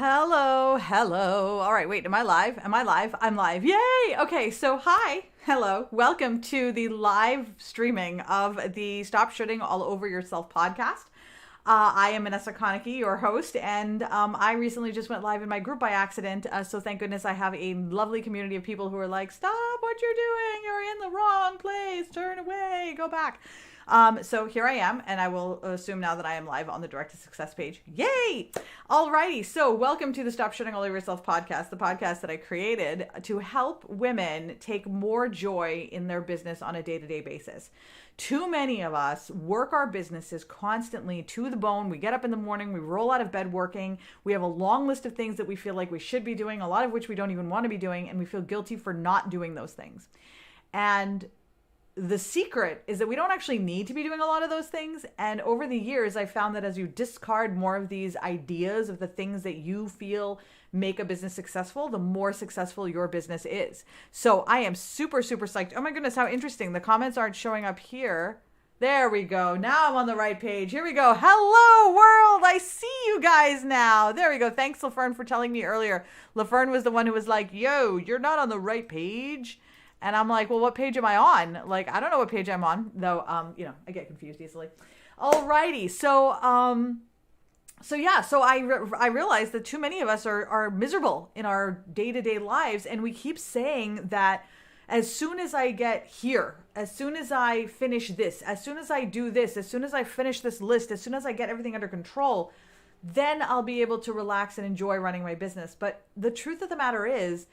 Hello, hello. All right, wait, am I live? Am I live? I'm live. Yay! Okay, so hi, hello. Welcome to the live streaming of the Stop Shitting All Over Yourself podcast. I am Vanessa Konecki, your host, and I recently just went live in my group by accident, so thank goodness I have a lovely community of people who are like, stop what you're doing, you're in the wrong place, turn away, go back. So here I am, and I will assume now that I am live on the Direct to Success page. Yay! Alrighty, so welcome to the Stop Shitting All Over Yourself podcast, the podcast that I created to help women take more joy in their business on a day-to-day basis. Too many of us work our businesses constantly to the bone. We get up in the morning, we roll out of bed working, we have a long list of things that we feel like we should be doing, a lot of which we don't even want to be doing, and we feel guilty for not doing those things. And the secret is that we don't actually need to be doing a lot of those things. And over the years, I found that as you discard more of these ideas of the things that you feel make a business successful, the more successful your business is. So I am super, super psyched. Oh my goodness, how interesting. The comments aren't showing up here. There we go. Now I'm on the right page. Here we go. Hello, world. I see you guys now. There we go. Thanks, LaFern, for telling me earlier. LaFern was the one who was like, yo, you're not on the right page. And I'm like, well, what page am I on? Like, I don't know what page I'm on, though, I get confused easily. Alrighty. So I realized that too many of us are miserable in our day-to-day lives. And we keep saying that as soon as I get here, as soon as I finish this, as soon as I do this, as soon as I finish this list, as soon as I get everything under control, then I'll be able to relax and enjoy running my business. But the truth of the matter is,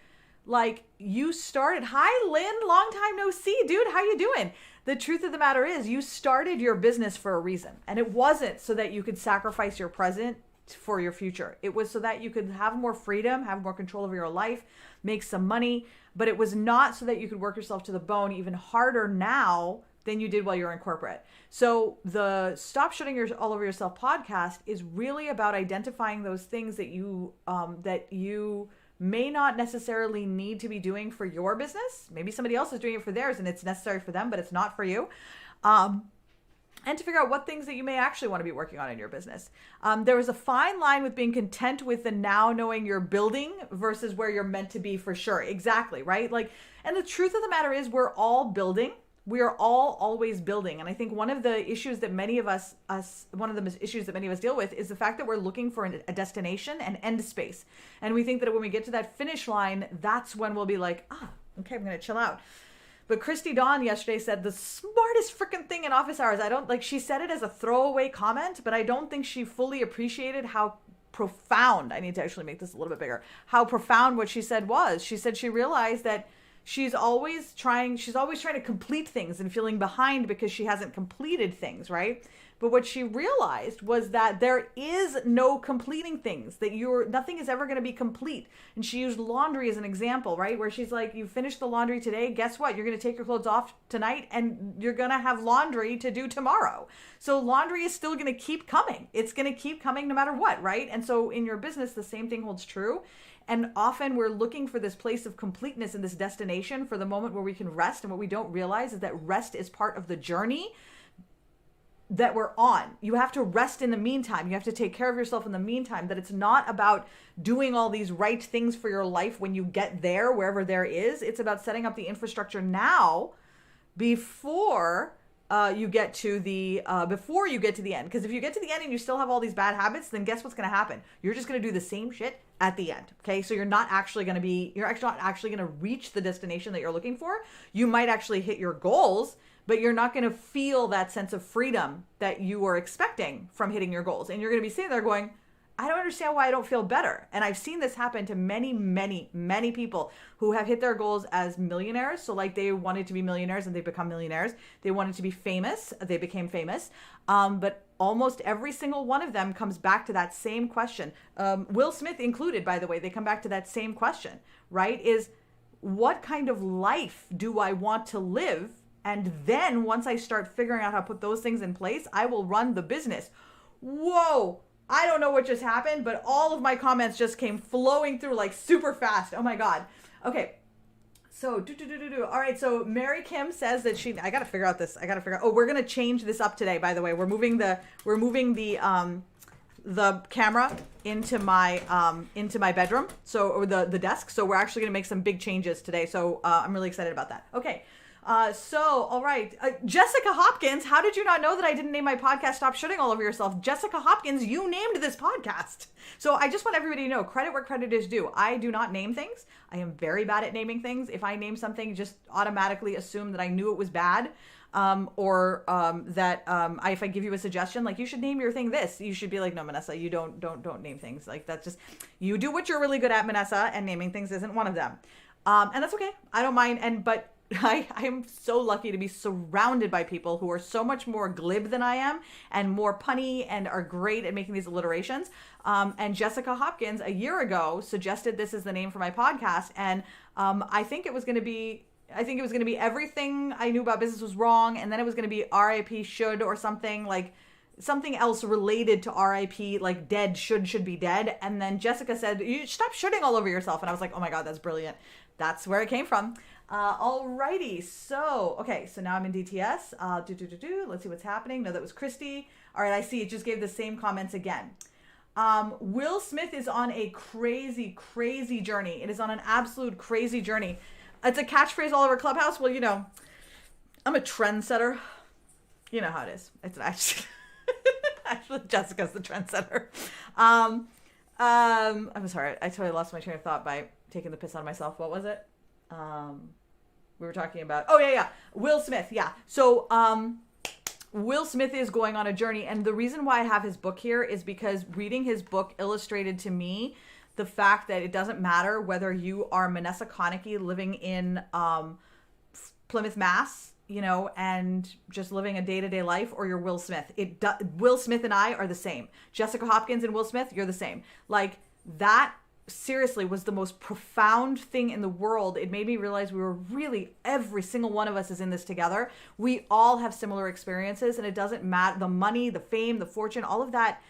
like, you started, hi Lynn, long time no see, dude, how you doing? The truth of the matter is you started your business for a reason, and it wasn't so that you could sacrifice your present for your future. It was so that you could have more freedom, have more control over your life, make some money, but it was not so that you could work yourself to the bone even harder now than you did while you were in corporate. So the Stop Shitting All Over Yourself podcast is really about identifying those things that you may not necessarily need to be doing for your business. Maybe somebody else is doing it for theirs and it's necessary for them, but it's not for you. And to figure out what things that you may actually want to be working on in your business. There is a fine line with being content with the now knowing you're building versus where you're meant to be for sure. Exactly, right? Like, and the truth of the matter is we're all building. We are all always building. And I think one of the issues that many of us deal with is the fact that we're looking for a destination and end space. And we think that when we get to that finish line, that's when we'll be like, okay, I'm going to chill out. But Christy Dawn yesterday said the smartest freaking thing in office hours. She said it as a throwaway comment, but I don't think she fully appreciated how profound, I need to actually make this a little bit bigger, how profound what she said was. She said she realized that she's always trying to complete things and feeling behind because she hasn't completed things, right? But what she realized was that there is no completing things, that nothing is ever going to be complete. And she used laundry as an example, right? Where she's like, you finished the laundry today, guess what? You're going to take your clothes off tonight and you're going to have laundry to do tomorrow. So laundry is still going to keep coming. It's going to keep coming no matter what, right? And so in your business, the same thing holds true. And often we're looking for this place of completeness and this destination for the moment where we can rest. And what we don't realize is that rest is part of the journey that we're on. You have to rest in the meantime. You have to take care of yourself in the meantime. That it's not about doing all these right things for your life when you get there, wherever there is. It's about setting up the infrastructure now before you get to the end. Because if you get to the end and you still have all these bad habits, then guess what's going to happen? You're just going to do the same shit at the end. Okay. So you're not actually going to reach the destination that you're looking for. You might actually hit your goals, but you're not going to feel that sense of freedom that you were expecting from hitting your goals. And you're going to be sitting there going, I don't understand why I don't feel better. And I've seen this happen to many, many, many people who have hit their goals as millionaires. So like they wanted to be millionaires and they become millionaires. They wanted to be famous. They became famous. But almost every single one of them comes back to that same question. Will Smith included, by the way, they come back to that same question, right? Is what kind of life do I want to live? And then once I start figuring out how to put those things in place, I will run the business. Whoa. I don't know what just happened, but all of my comments just came flowing through like super fast. Oh my God. Okay. So, all right. So Mary Kim says that I got to figure out this. Oh, we're going to change this up today, by the way. We're moving the the camera into my bedroom, or the desk. So we're actually going to make some big changes today. So I'm really excited about that. Okay. All right. Jessica Hopkins, how did you not know that I didn't name my podcast Stop Shitting All Over Yourself? Jessica Hopkins, you named this podcast. So I just want everybody to know, credit where credit is due. I do not name things. I am very bad at naming things. If I name something, just automatically assume that I knew it was bad. If I give you a suggestion, like you should name your thing this, you should be like, no, Manessa, you don't name things. Like that's just, you do what you're really good at, Manessa, and naming things isn't one of them. And that's okay. I don't mind. But I am so lucky to be surrounded by people who are so much more glib than I am and more punny and are great at making these alliterations. And Jessica Hopkins a year ago suggested this as the name for my podcast. And I think it was going to be everything I knew about business was wrong. And then it was going to be RIP should or something, like something else related to RIP, like dead should be dead. And then Jessica said, you stop shooting all over yourself. And I was like, oh my God, that's brilliant. That's where it came from. Alrighty, so now I'm in DTS. Let's see what's happening. No, that was Christy. All right, I see. It just gave the same comments again. Will Smith is on a crazy, crazy journey. It is on an absolute crazy journey. It's a catchphrase all over Clubhouse. Well, I'm a trendsetter. You know how it is. It's actually Jessica's the trendsetter. I'm sorry. I totally lost my train of thought by taking the piss out of myself. What was it? We were talking about, Will Smith. Yeah. So, Will Smith is going on a journey. And the reason why I have his book here is because reading his book illustrated to me the fact that it doesn't matter whether you are Manessa Konecki living in, Plymouth, Mass, and just living a day-to-day life, or you're Will Smith. Will Smith and I are the same. Jessica Hopkins and Will Smith, you're the same. Like that seriously was the most profound thing in the world. It made me realize we were really, every single one of us is in this together. We all have similar experiences, and it doesn't matter, the money, the fame, the fortune, all of that,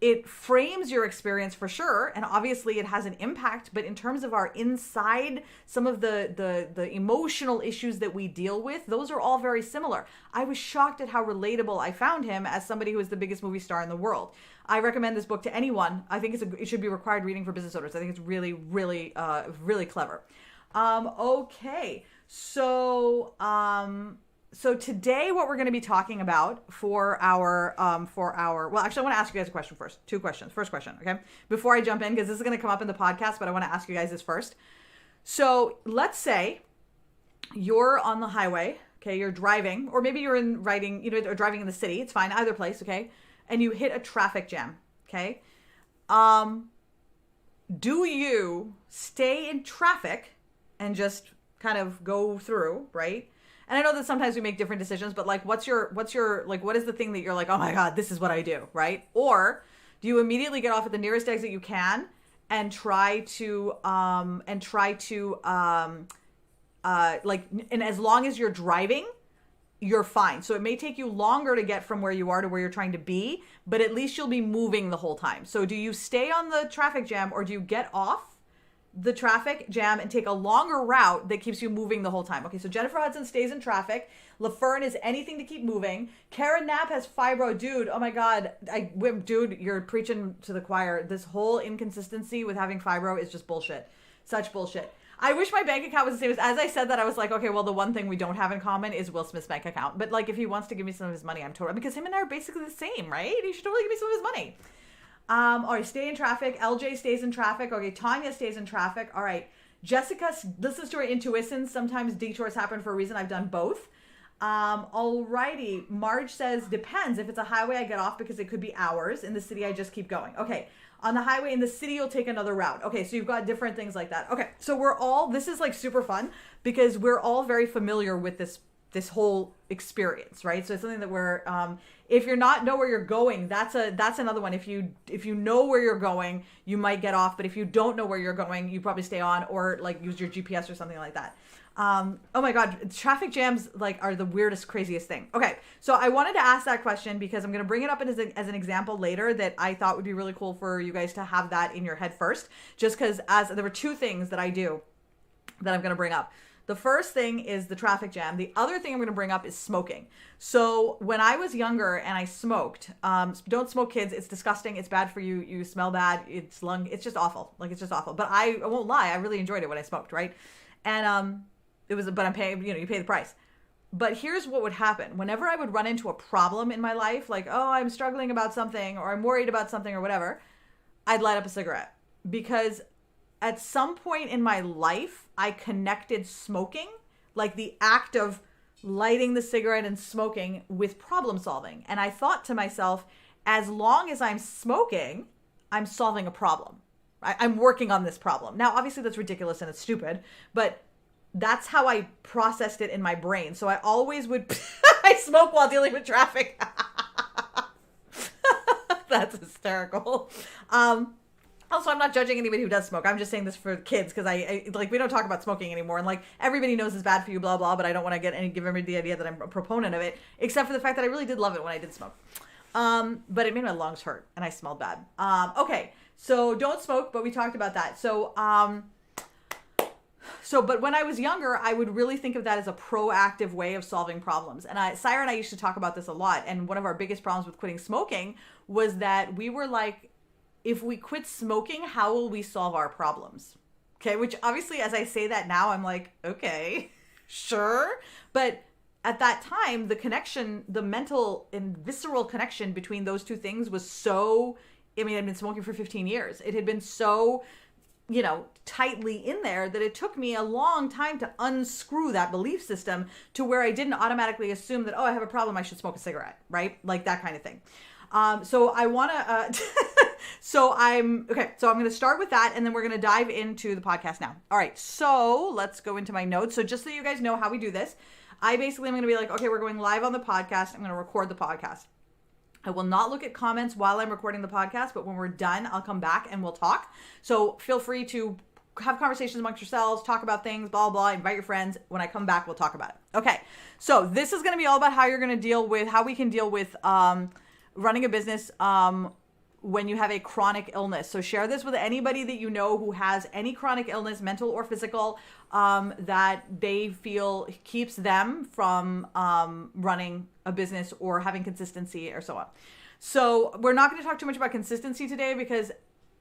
it frames your experience for sure. And obviously it has an impact, but in terms of our inside, some of the emotional issues that we deal with, those are all very similar. I was shocked at how relatable I found him as somebody who is the biggest movie star in the world. I recommend this book to anyone. I think it should be required reading for business owners. I think it's really, really, really clever. Okay. So today what we're going to be talking about for our, well, actually I want to ask you guys a question first. Two questions. First question. Okay. Before I jump in, because this is going to come up in the podcast, but I want to ask you guys this first. So let's say you're on the highway. Okay. You're driving, or maybe you're or driving in the city. It's fine. Either place. Okay. And you hit a traffic jam. Okay. Do you stay in traffic and just kind of go through, right? And I know that sometimes we make different decisions, but like, what is the thing that you're like, oh my God, this is what I do, right? Or do you immediately get off at the nearest exit you can and try to, and as long as you're driving, you're fine. So it may take you longer to get from where you are to where you're trying to be, but at least you'll be moving the whole time. So do you stay on the traffic jam, or do you get off the traffic jam and take a longer route that keeps you moving the whole time? Okay, so Jennifer Hudson stays in traffic. LaFern is anything to keep moving. Karen Knapp has fibro. Dude, oh my God. Dude, you're preaching to the choir. This whole inconsistency with having fibro is just bullshit. Such bullshit. I wish my bank account was the same. As I said that, I was like, okay, well, the one thing we don't have in common is Will Smith's bank account. But like, if he wants to give me some of his money, I'm totally, because him and I are basically the same, right? He should totally give me some of his money. All right, stay in traffic. LJ stays in traffic. Okay, Tanya stays in traffic. All right, Jessica listens to her intuitions. Sometimes detours happen for a reason. I've done both. Alrighty, Marge says, depends. If it's a highway, I get off because it could be hours. In the city, I just keep going. Okay, on the highway, in the city, you'll take another route. Okay, so you've got different things like that. Okay, so this is like super fun because we're all very familiar with this whole experience, right? So it's something that we're, if you're not know where you're going, that's another one. If you know where you're going, you might get off, but if you don't know where you're going, you probably stay on, or like use your GPS or something like that. Oh my God, traffic jams like are the weirdest, craziest thing. Okay, so I wanted to ask that question because I'm going to bring it up as an example later that I thought would be really cool for you guys to have that in your head first, just because there were two things that I do that I'm going to bring up. The first thing is the traffic jam. The other thing I'm going to bring up is smoking. So when I was younger and I smoked, don't smoke, kids. It's disgusting. It's bad for you. You smell bad. It's just awful. Like, it's just awful. But I won't lie. I really enjoyed it when I smoked, right? And but I'm paying, you pay the price. But here's what would happen. Whenever I would run into a problem in my life, like, oh, I'm struggling about something, or I'm worried about something or whatever, I'd light up a cigarette. Because at some point in my life, I connected smoking, like the act of lighting the cigarette and smoking, with problem solving. And I thought to myself, as long as I'm smoking, I'm solving a problem. I'm working on this problem. Now, obviously that's ridiculous and it's stupid, but that's how I processed it in my brain. So I always would, I smoke while dealing with traffic. That's hysterical. Also, I'm not judging anybody who does smoke. I'm just saying this for kids because I like, we don't talk about smoking anymore. And like, everybody knows it's bad for you, blah, blah, but I don't want to give everybody the idea that I'm a proponent of it, except for the fact that I really did love it when I did smoke. But it made my lungs hurt and I smelled bad. Okay. So don't smoke, but we talked about that. But when I was younger, I would really think of that as a proactive way of solving problems. And Syra and I used to talk about this a lot. And one of our biggest problems with quitting smoking was that we were like, if we quit smoking, how will we solve our problems? Okay, which obviously, as I say that now, I'm like, okay, sure. But at that time, the connection, the mental and visceral connection between those two things was so, I mean, I'd been smoking for 15 years. It had been so, tightly in there that it took me a long time to unscrew that belief system to where I didn't automatically assume that, oh, I have a problem, I should smoke a cigarette, right? Like that kind of thing. So I want to, so I'm going to start with that, and then we're going to dive into the podcast now. All right. So let's go into my notes. So just so you guys know how we do this, I basically am going to be like, okay, we're going live on the podcast. I'm going to record the podcast. I will not look at comments while I'm recording the podcast, but when we're done, I'll come back and we'll talk. So feel free to have conversations amongst yourselves, talk about things, blah, blah, invite your friends. When I come back, we'll talk about it. Okay. So this is going to be all about how you're going to how we can deal with, running a business, when you have a chronic illness. So share this with anybody that you know who has any chronic illness, mental or physical, that they feel keeps them from running a business or having consistency or so on. So we're not going to talk too much about consistency today because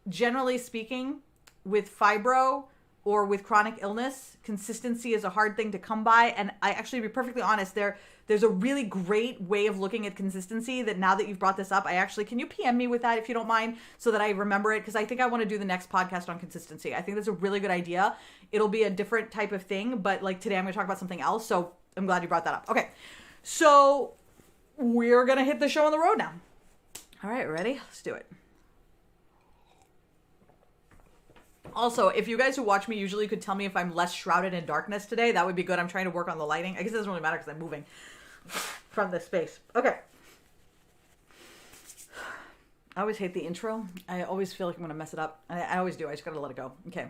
generally speaking, with fibro or with chronic illness, consistency is a hard thing to come by. And I actually, to be perfectly honest, there's a really great way of looking at consistency that now that you've brought this up, can you PM me with that if you don't mind so that I remember it? Because I think I want to do the next podcast on consistency. I think that's a really good idea. It'll be a different type of thing, but like today I'm going to talk about something else. So I'm glad you brought that up. Okay. So we're going to hit the show on the road now. All right, ready? Let's do it. Also, if you guys who watch me usually could tell me if I'm less shrouded in darkness today, that would be good. I'm trying to work on the lighting. I guess it doesn't really matter because I'm moving from this space. Okay. I always hate the intro. I always feel like I'm going to mess it up. I always do. I just got to let it go. Okay.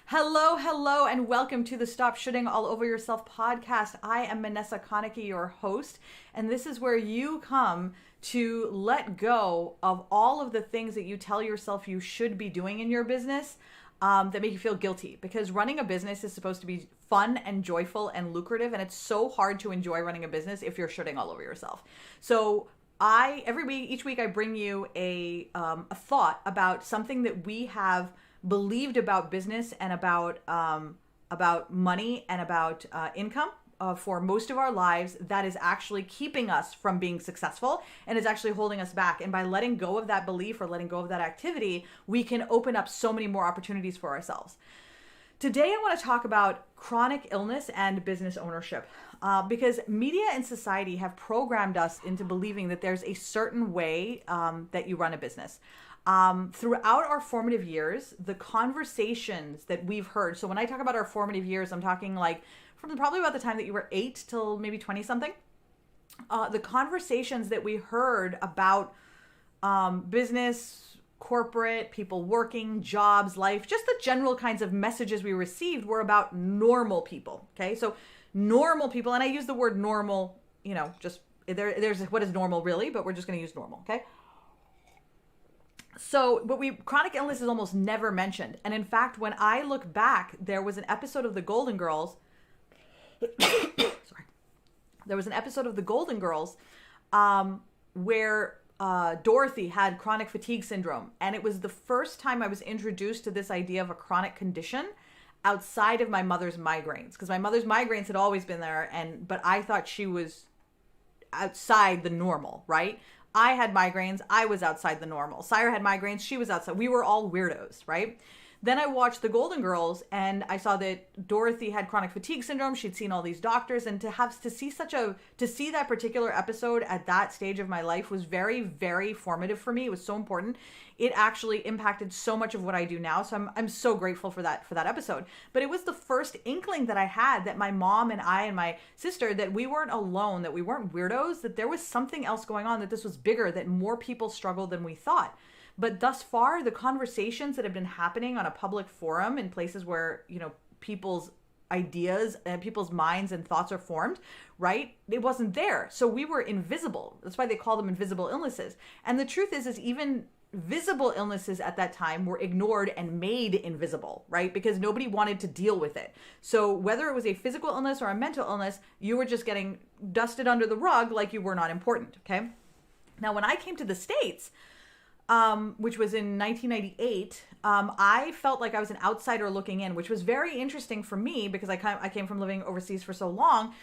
Hello, and welcome to the Stop Shitting All Over Yourself podcast. I am Manessa Konecki, your host, and this is where you come to let go of all of the things that you tell yourself you should be doing in your business that make you feel guilty. Because running a business is supposed to be fun and joyful and lucrative, and it's so hard to enjoy running a business if you're shitting all over yourself. So each week I bring you a thought about something that we have believed about business and about money and about income for most of our lives that is actually keeping us from being successful and is actually holding us back. And by letting go of that belief or letting go of that activity, we can open up so many more opportunities for ourselves. Today, I want to talk about chronic illness and business ownership because media and society have programmed us into believing that there's a certain way that you run a business. Throughout our formative years, the conversations that we've heard, so when I talk about our formative years, I'm talking like from probably about the time that you were 8 till maybe 20 something, the conversations that we heard about business, corporate, people working, jobs, life, just the general kinds of messages we received were about normal people. Okay. So normal people, and I use the word normal, just there's what is normal really, but we're just going to use normal. Okay. So, but chronic illness is almost never mentioned. And in fact, when I look back, there was an episode of The Golden Girls. Sorry. There was an episode of The Golden Girls where Dorothy had chronic fatigue syndrome. And it was the first time I was introduced to this idea of a chronic condition outside of my mother's migraines. Because my mother's migraines had always been there, but I thought she was outside the normal, right? I had migraines. I was outside the normal. Sire had migraines. She was outside. We were all weirdos, right? Then I watched The Golden Girls and I saw that Dorothy had chronic fatigue syndrome. She'd seen all these doctors, and to see that particular episode at that stage of my life was very, very formative for me. It was so important. It actually impacted so much of what I do now. So I'm so grateful for that episode. But it was the first inkling that I had that my mom and I and my sister, that we weren't alone, that we weren't weirdos, that there was something else going on, that this was bigger, that more people struggled than we thought. But thus far, the conversations that have been happening on a public forum in places where, people's ideas and people's minds and thoughts are formed, right? It wasn't there. So we were invisible. That's why they call them invisible illnesses. And the truth is even visible illnesses at that time were ignored and made invisible, right? Because nobody wanted to deal with it. So whether it was a physical illness or a mental illness, you were just getting dusted under the rug like you were not important, okay? Now, when I came to the States, which was in 1998, I felt like I was an outsider looking in, which was very interesting for me because I came from living overseas for so long.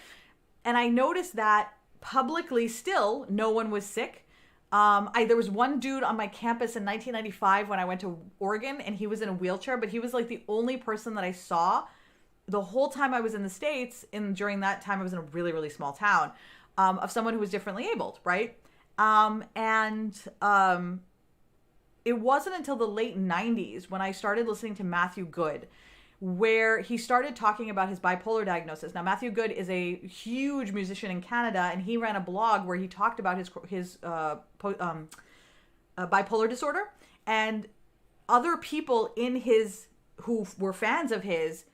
And I noticed that publicly still, no one was sick. There was one dude on my campus in 1995 when I went to Oregon, and he was in a wheelchair, but he was like the only person that I saw the whole time I was in the States. During that time, I was in a really, really small town, of someone who was differently abled, right? It wasn't until the late 90s when I started listening to Matthew Good, where he started talking about his bipolar diagnosis. Now, Matthew Good is a huge musician in Canada, and he ran a blog where he talked about his bipolar disorder. And other people who were fans of his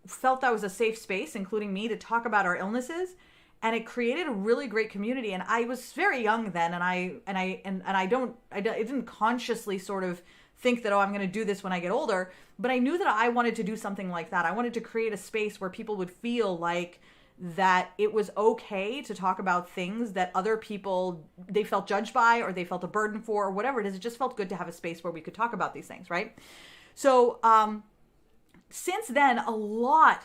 felt that was a safe space, including me, to talk about our illnesses. And it created a really great community. And I was very young then, and I didn't consciously sort of think that, I'm going to do this when I get older. But I knew that I wanted to do something like that. I wanted to create a space where people would feel like that it was okay to talk about things that other people, they felt judged by, or they felt a burden for, or whatever it is. It just felt good to have a space where we could talk about these things, right? So since then, a lot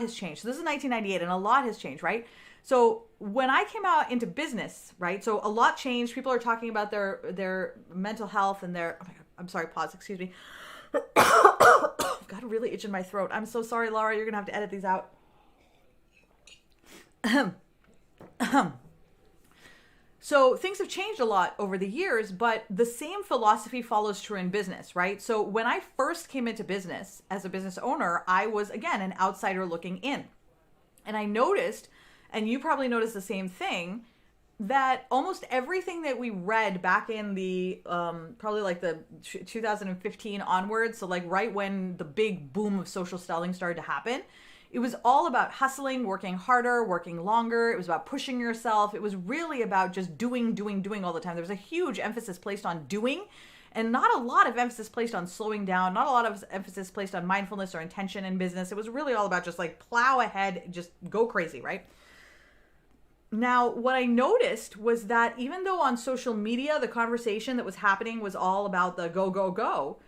has changed. So this is 1998, and a lot has changed, right? So when I came out into business, right? So a lot changed. People are talking about their mental health and their, oh my God, I'm sorry, pause, excuse me. I've got a really itch in my throat. I'm so sorry, Laura. You're going to have to edit these out. So things have changed a lot over the years, but the same philosophy follows true in business, right? So when I first came into business as a business owner, I was, again, an outsider looking in. And I noticed, and you probably noticed the same thing, that almost everything that we read back in the, probably like the 2015 onwards, so like right when the big boom of social selling started to happen, it was all about hustling, working harder, working longer. It was about pushing yourself. It was really about just doing all the time. There was a huge emphasis placed on doing, and not a lot of emphasis placed on slowing down, not a lot of emphasis placed on mindfulness or intention in business. It was really all about just like plow ahead, just go crazy, right? Now, what I noticed was that even though on social media, the conversation that was happening was all about the go, go, go,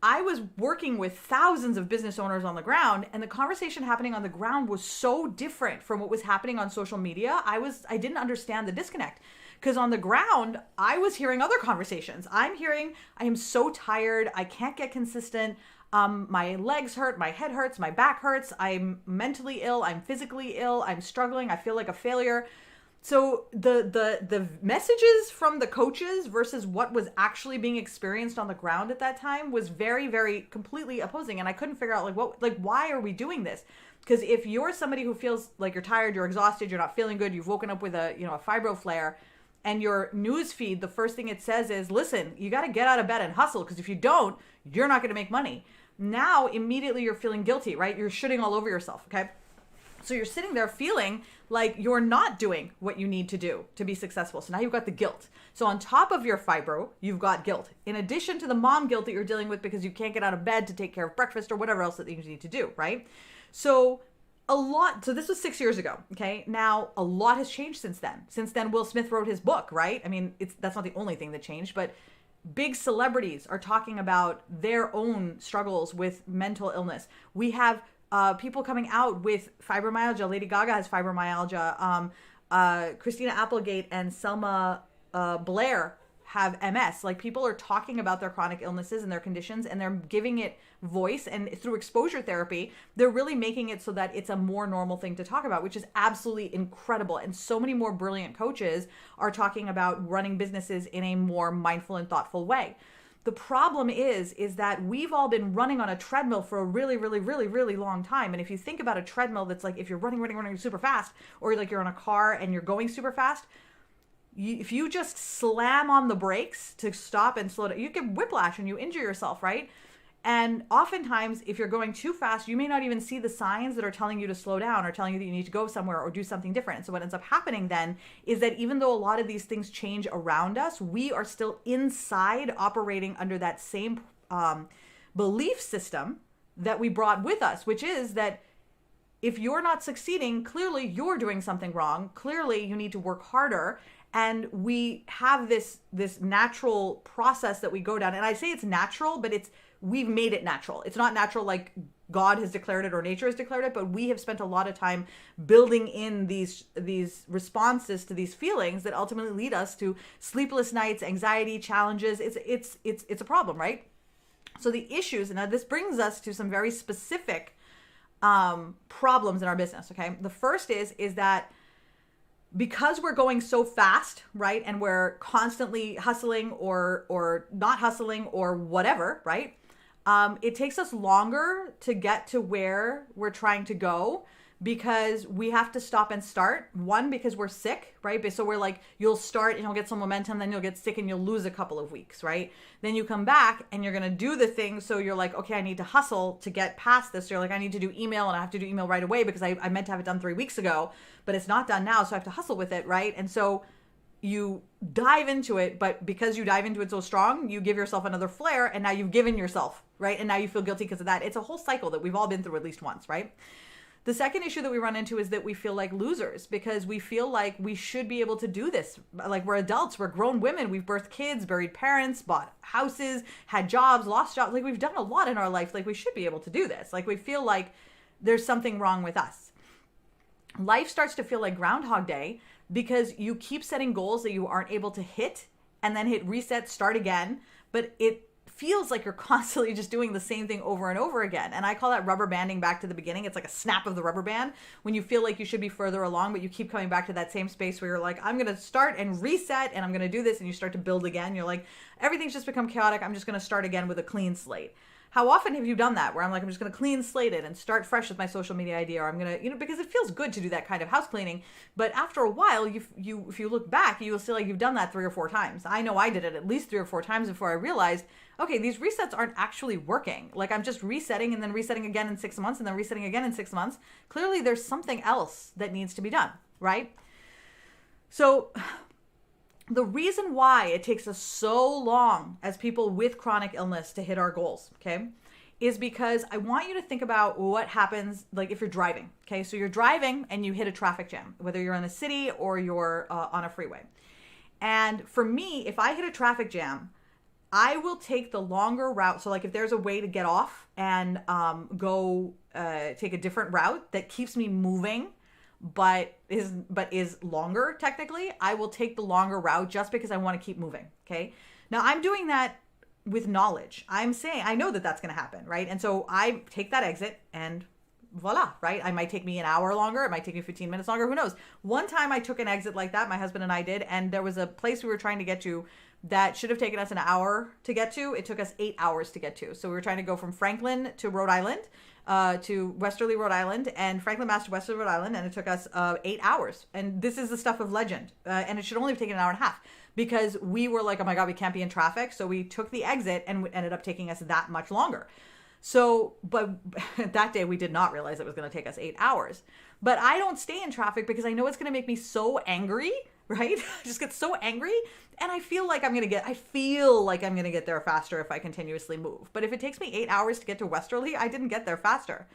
I was working with thousands of business owners on the ground, and the conversation happening on the ground was so different from what was happening on social media. I didn't understand the disconnect, because on the ground, I was hearing other conversations. I'm hearing, I am so tired. I can't get consistent. My legs hurt, my head hurts, my back hurts. I'm mentally ill. I'm physically ill. I'm struggling. I feel like a failure. So the messages from the coaches versus what was actually being experienced on the ground at that time was very, very completely opposing. And I couldn't figure out why are we doing this? Because if you're somebody who feels like you're tired, you're exhausted, you're not feeling good, you've woken up with a fibro flare, and your news feed, the first thing it says is, listen, you got to get out of bed and hustle, because if you don't, you're not going to make money. Now, immediately you're feeling guilty, right? You're shitting all over yourself, okay? So you're sitting there feeling like you're not doing what you need to do to be successful. So now you've got the guilt. So on top of your fibro, you've got guilt. In addition to the mom guilt that you're dealing with because you can't get out of bed to take care of breakfast or whatever else that you need to do, right? So this was 6 years ago, okay? Now, a lot has changed since then. Since then, Will Smith wrote his book, right? I mean, that's not the only thing that changed, but big celebrities are talking about their own struggles with mental illness. We have people coming out with fibromyalgia. Lady Gaga has fibromyalgia. Christina Applegate and Selma Blair have MS. Like, people are talking about their chronic illnesses and their conditions, and they're giving it voice. And through exposure therapy, they're really making it so that it's a more normal thing to talk about, which is absolutely incredible. And so many more brilliant coaches are talking about running businesses in a more mindful and thoughtful way. The problem is that we've all been running on a treadmill for a really, really, really, really long time. And if you think about a treadmill that's like, if you're running super fast, or like you're on a car and you're going super fast, if you just slam on the brakes to stop and slow down, you get whiplash and you injure yourself, right? And oftentimes, if you're going too fast, you may not even see the signs that are telling you to slow down or telling you that you need to go somewhere or do something different. So what ends up happening then is that even though a lot of these things change around us, we are still inside operating under that same belief system that we brought with us, which is that if you're not succeeding, clearly you're doing something wrong. Clearly you need to work harder. And we have this natural process that we go down. And I say it's natural, but we've made it natural. It's not natural like God has declared it or nature has declared it, but we have spent a lot of time building in these responses to these feelings that ultimately lead us to sleepless nights, anxiety, challenges. It's a problem, right? So the issues, and now this brings us to some very specific problems in our business, okay? The first is that because we're going so fast, right, and we're constantly hustling or not hustling or whatever, right, it takes us longer to get to where we're trying to go because we have to stop and start. One, because we're sick, right? So we're like, you'll start and you'll get some momentum, then you'll get sick and you'll lose a couple of weeks, right? Then you come back and you're going to do the thing. So you're like, okay, I need to hustle to get past this. So you're like, I need to do email and I have to do email right away because I meant to have it done 3 weeks ago, but it's not done now. So I have to hustle with it, right? And so you dive into it, but because you dive into it so strong, you give yourself another flare and now you've given yourself, right? And now you feel guilty because of that. It's a whole cycle that we've all been through at least once, right? The second issue that we run into is that we feel like losers because we feel like we should be able to do this. Like, we're adults, we're grown women, we've birthed kids, buried parents, bought houses, had jobs, lost jobs. Like, we've done a lot in our life. Like, we should be able to do this. Like, we feel like there's something wrong with us. Life starts to feel like Groundhog Day because you keep setting goals that you aren't able to hit and then hit reset, start again. But it feels like you're constantly just doing the same thing over and over again. And I call that rubber banding back to the beginning. It's like a snap of the rubber band when you feel like you should be further along, but you keep coming back to that same space where you're like, I'm going to start and reset and I'm going to do this. And you start to build again. You're like, everything's just become chaotic. I'm just going to start again with a clean slate. How often have you done that where I'm like, I'm just going to clean slate it and start fresh with my social media idea, or I'm going to, because it feels good to do that kind of house cleaning. But after a while, if you look back, you will see like you've done that 3 or 4 times. I know I did it at least 3 or 4 times before I realized, okay, these resets aren't actually working. Like, I'm just resetting and then resetting again in 6 months and then resetting again in 6 months. Clearly there's something else that needs to be done, right? So the reason why it takes us so long as people with chronic illness to hit our goals, okay, is because I want you to think about what happens, like if you're driving, okay? So you're driving and you hit a traffic jam, whether you're in a city or you're on a freeway. And for me, if I hit a traffic jam, I will take the longer route. So like if there's a way to get off and go take a different route that keeps me moving, but is longer technically, I will take the longer route just because I want to keep moving, okay? Now I'm doing that with knowledge. I'm saying, I know that that's going to happen, right? And so I take that exit and voila, right? It might take me an hour longer. It might take me 15 minutes longer. Who knows? One time I took an exit like that, my husband and I did, and there was a place we were trying to get to that should have taken us an hour to get to. It took us 8 hours to get to. So we were trying to go from Franklin to Rhode Island, to Westerly, Rhode Island, and Franklin, Mass to Westerly, Rhode Island, and it took us 8 hours. And this is the stuff of legend. And it should only have taken an hour and a half because we were like, oh my God, we can't be in traffic. So we took the exit and it ended up taking us that much longer. So, but that day we did not realize it was going to take us 8 hours. But I don't stay in traffic because I know it's going to make me so angry, right? I just get so angry, and I feel like I'm going to get there faster if I continuously move. But if it takes me 8 hours to get to Westerly, I didn't get there faster.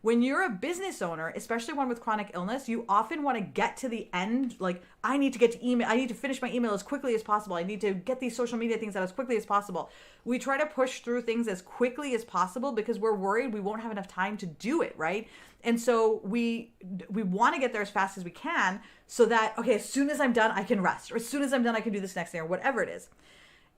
When you're a business owner, especially one with chronic illness, you often want to get to the end. Like, I need to get to email. I need to finish my email as quickly as possible. I need to get these social media things out as quickly as possible. We try to push through things as quickly as possible because we're worried we won't have enough time to do it, right? And so we want to get there as fast as we can so that, okay, as soon as I'm done, I can rest. Or as soon as I'm done, I can do this next thing or whatever it is.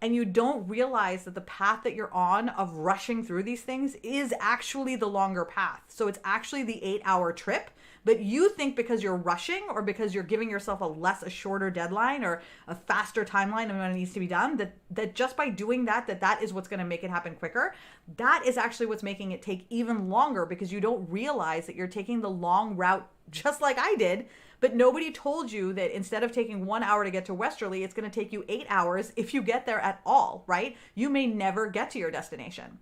And you don't realize that the path that you're on of rushing through these things is actually the longer path. So it's actually the 8-hour trip, but you think because you're rushing or because you're giving yourself a shorter deadline or a faster timeline of when it needs to be done, that just by doing that is what's going to make it happen quicker. That is actually what's making it take even longer because you don't realize that you're taking the long route just like I did. But nobody told you that instead of taking 1 hour to get to Westerly, it's going to take you 8 hours if you get there at all, right? You may never get to your destination.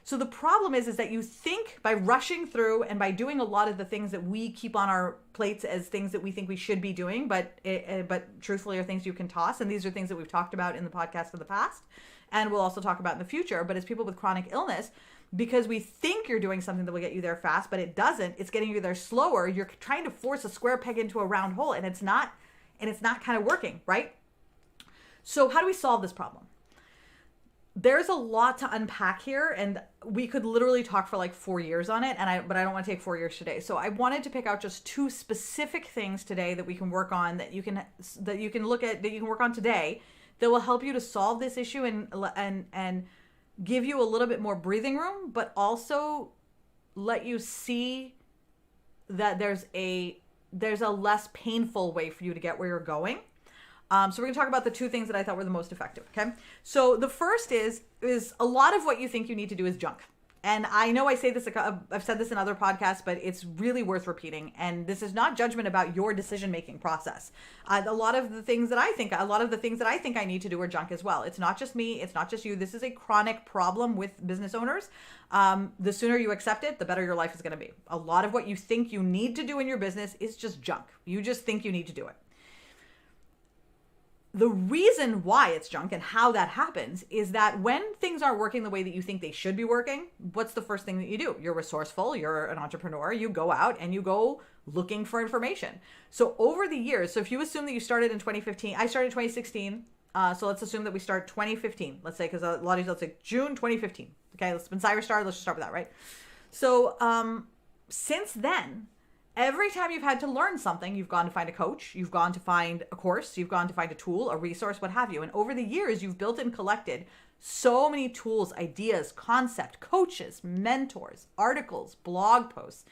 So the problem is that you think by rushing through and by doing a lot of the things that we keep on our plates as things that we think we should be doing, but truthfully are things you can toss. And these are things that we've talked about in the podcast in the past, and we'll also talk about in the future. But as people with chronic illness, because we think you're doing something that will get you there fast, but it doesn't, it's getting you there slower. You're trying to force a square peg into a round hole, and it's not kind of working, right? So how do we solve this problem? There's a lot to unpack here, and we could literally talk for like 4 years on it, but I don't want to take 4 years today. So I wanted to pick out just 2 specific things today that we can work on, that you can look at, that you can work on today, that will help you to solve this issue and give you a little bit more breathing room, but also let you see that there's a less painful way for you to get where you're going. So we're going to talk about the 2 things that I thought were the most effective, okay? So the first is a lot of what you think you need to do is junk. And I know I say this, I've said this in other podcasts, but it's really worth repeating. And this is not judgment about your decision-making process. A lot of the things that I think I need to do are junk as well. It's not just me. It's not just you. This is a chronic problem with business owners. The sooner you accept it, the better your life is going to be. A lot of what you think you need to do in your business is just junk. You just think you need to do it. The reason why it's junk and how that happens is that when things aren't working the way that you think they should be working, what's the first thing that you do? You're resourceful, you're an entrepreneur, you go out and you go looking for information. So over the years, so if you assume that you started in 2015, I started in 2016, so let's assume that we start 2015, let's say, because a lot of you, let's say June 2015. Okay, when Cyrus started, let's just start with that, right? So since then, every time you've had to learn something, you've gone to find a coach, you've gone to find a course, you've gone to find a tool, a resource, what have you. And over the years, you've built and collected so many tools, ideas, concept, coaches, mentors, articles, blog posts,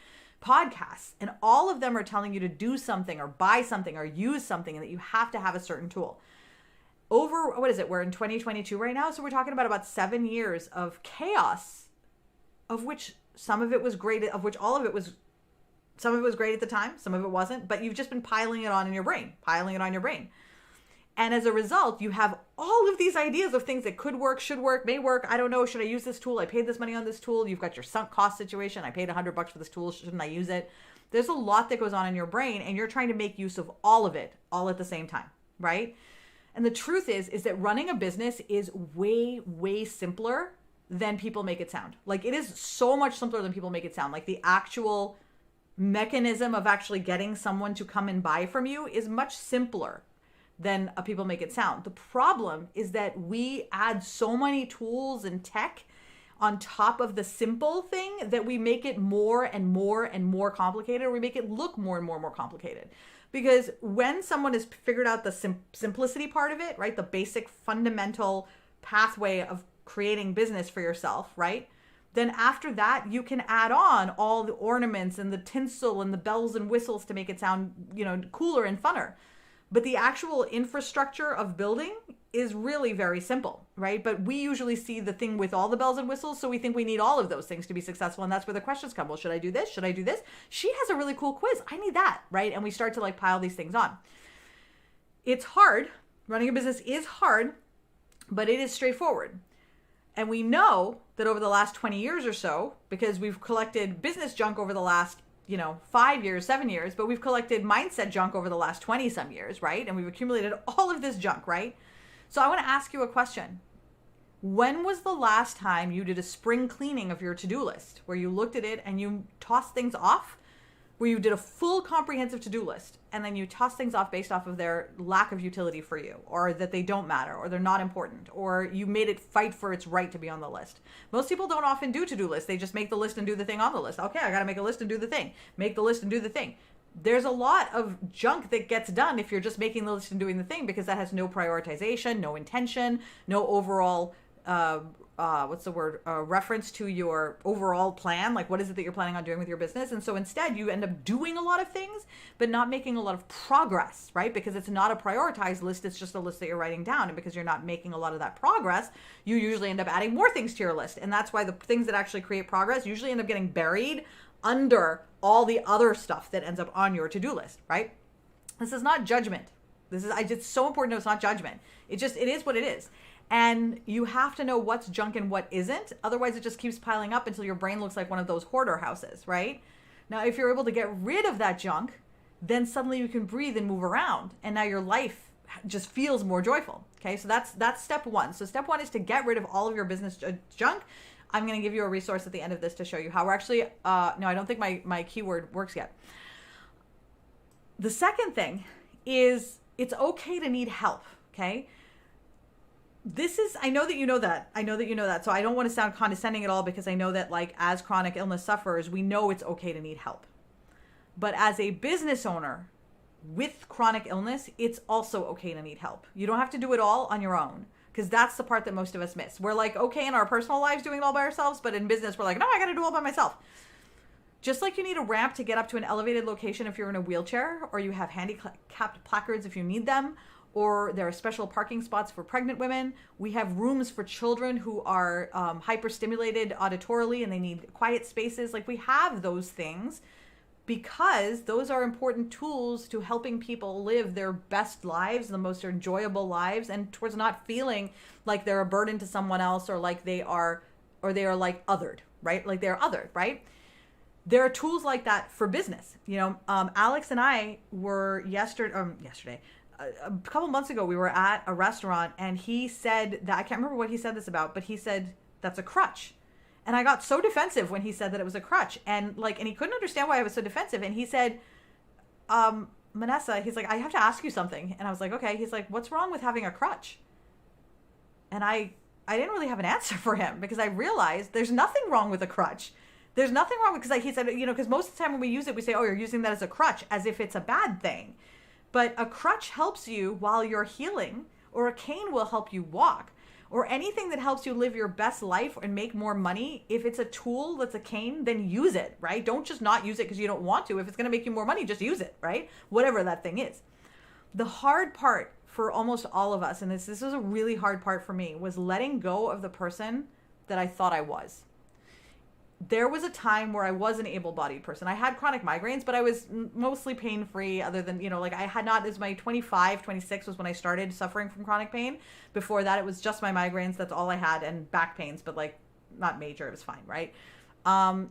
podcasts, and all of them are telling you to do something or buy something or use something and that you have to have a certain tool. Over, what is it? We're in 2022 right now. So we're talking about 7 years of chaos, of which some of it was great, of which all of it was, some of it was great at the time, some of it wasn't, but you've just been piling it on your brain. And as a result, you have all of these ideas of things that could work, should work, may work. I don't know. Should I use this tool? I paid this money on this tool. You've got your sunk cost situation. I paid $100 for this tool. Shouldn't I use it? There's a lot that goes on in your brain, and you're trying to make use of all of it all at the same time, right? And the truth is that running a business is way, way simpler than people make it sound. Like, it is so much simpler than people make it sound. Like, the actual mechanism of actually getting someone to come and buy from you is much simpler than people make it sound. The problem is that we add so many tools and tech on top of the simple thing that we make it more and more and more complicated, or we make it look more and more and more complicated. Because when someone has figured out the simplicity part of it, right, the basic fundamental pathway of creating business for yourself, right, then after that, you can add on all the ornaments and the tinsel and the bells and whistles to make it sound, cooler and funner. But the actual infrastructure of building is really very simple, right? But we usually see the thing with all the bells and whistles, so we think we need all of those things to be successful, and that's where the questions come. Well, should I do this? Should I do this? She has a really cool quiz. I need that, right? And we start to pile these things on. It's hard. Running a business is hard, but it is straightforward. And we know that over the last 20 years or so, because we've collected business junk over the last 5 years, 7 years, but we've collected mindset junk over the last 20 some years, right? And we've accumulated all of this junk, right? So I want to ask you a question. When was the last time you did a spring cleaning of your to-do list where you looked at it and you tossed things off, where you did a full comprehensive to-do list and then you toss things off based off of their lack of utility for you, or that they don't matter, or they're not important, or you made it fight for its right to be on the list? Most people don't often do to-do lists. They just make the list and do the thing on the list. Okay, I got to make a list and do the thing. Make the list and do the thing. There's a lot of junk that gets done if you're just making the list and doing the thing, because that has no prioritization, no intention, no overall reference to your overall plan. Like, what is it that you're planning on doing with your business? And so instead you end up doing a lot of things, but not making a lot of progress, right? Because it's not a prioritized list. It's just a list that you're writing down. And because you're not making a lot of that progress, you usually end up adding more things to your list. And that's why the things that actually create progress usually end up getting buried under all the other stuff that ends up on your to-do list, right? This is not judgment. It's so important to know it's not judgment. It is what it is. And you have to know what's junk and what isn't. Otherwise, it just keeps piling up until your brain looks like one of those hoarder houses, right? Now, if you're able to get rid of that junk, then suddenly you can breathe and move around. And now your life just feels more joyful. Okay, so that's step one. So step one is to get rid of all of your business junk. I'm going to give you a resource at the end of this to show you how we're actually, no, I don't think my keyword works yet. The second thing is it's okay to need help, okay? I know that you know that. So I don't want to sound condescending at all, because I know that, like, as chronic illness sufferers, we know it's okay to need help. But as a business owner with chronic illness, it's also okay to need help. You don't have to do it all on your own, because that's the part that most of us miss. We're like, okay in our personal lives doing it all by ourselves, but in business, we're like, no, I got to do it all by myself. Just like you need a ramp to get up to an elevated location if you're in a wheelchair, or you have handicapped placards if you need them, or there are special parking spots for pregnant women. We have rooms for children who are hyperstimulated auditorily and they need quiet spaces. Like, we have those things because those are important tools to helping people live their best lives, the most enjoyable lives, and towards not feeling like they're a burden to someone else, or like they are like othered, right? Like they're othered, right? There are tools like that for business. Alex and I were yesterday, a couple months ago, we were at a restaurant, and he said that, I can't remember what he said this about, but he said, that's a crutch. And I got so defensive when he said that it was a crutch, and he couldn't understand why I was so defensive. And he said, Manessa, he's like, I have to ask you something. And I was like, okay. He's like, what's wrong with having a crutch? And I didn't really have an answer for him, because I realized there's nothing wrong with a crutch. There's nothing wrong with, because he said, because most of the time when we use it, we say, oh, you're using that as a crutch, as if it's a bad thing. But a crutch helps you while you're healing, or a cane will help you walk, or anything that helps you live your best life and make more money. If it's a tool that's a cane, then use it, right? Don't just not use it because you don't want to. If it's going to make you more money, just use it, right? Whatever that thing is. The hard part for almost all of us, and this was a really hard part for me, was letting go of the person that I thought I was. There was a time where I was an able-bodied person. I had chronic migraines, but I was mostly pain-free, other than, I had not, as my 25, 26 was when I started suffering from chronic pain. Before that, it was just my migraines. That's all I had, and back pains, but not major. It was fine, right?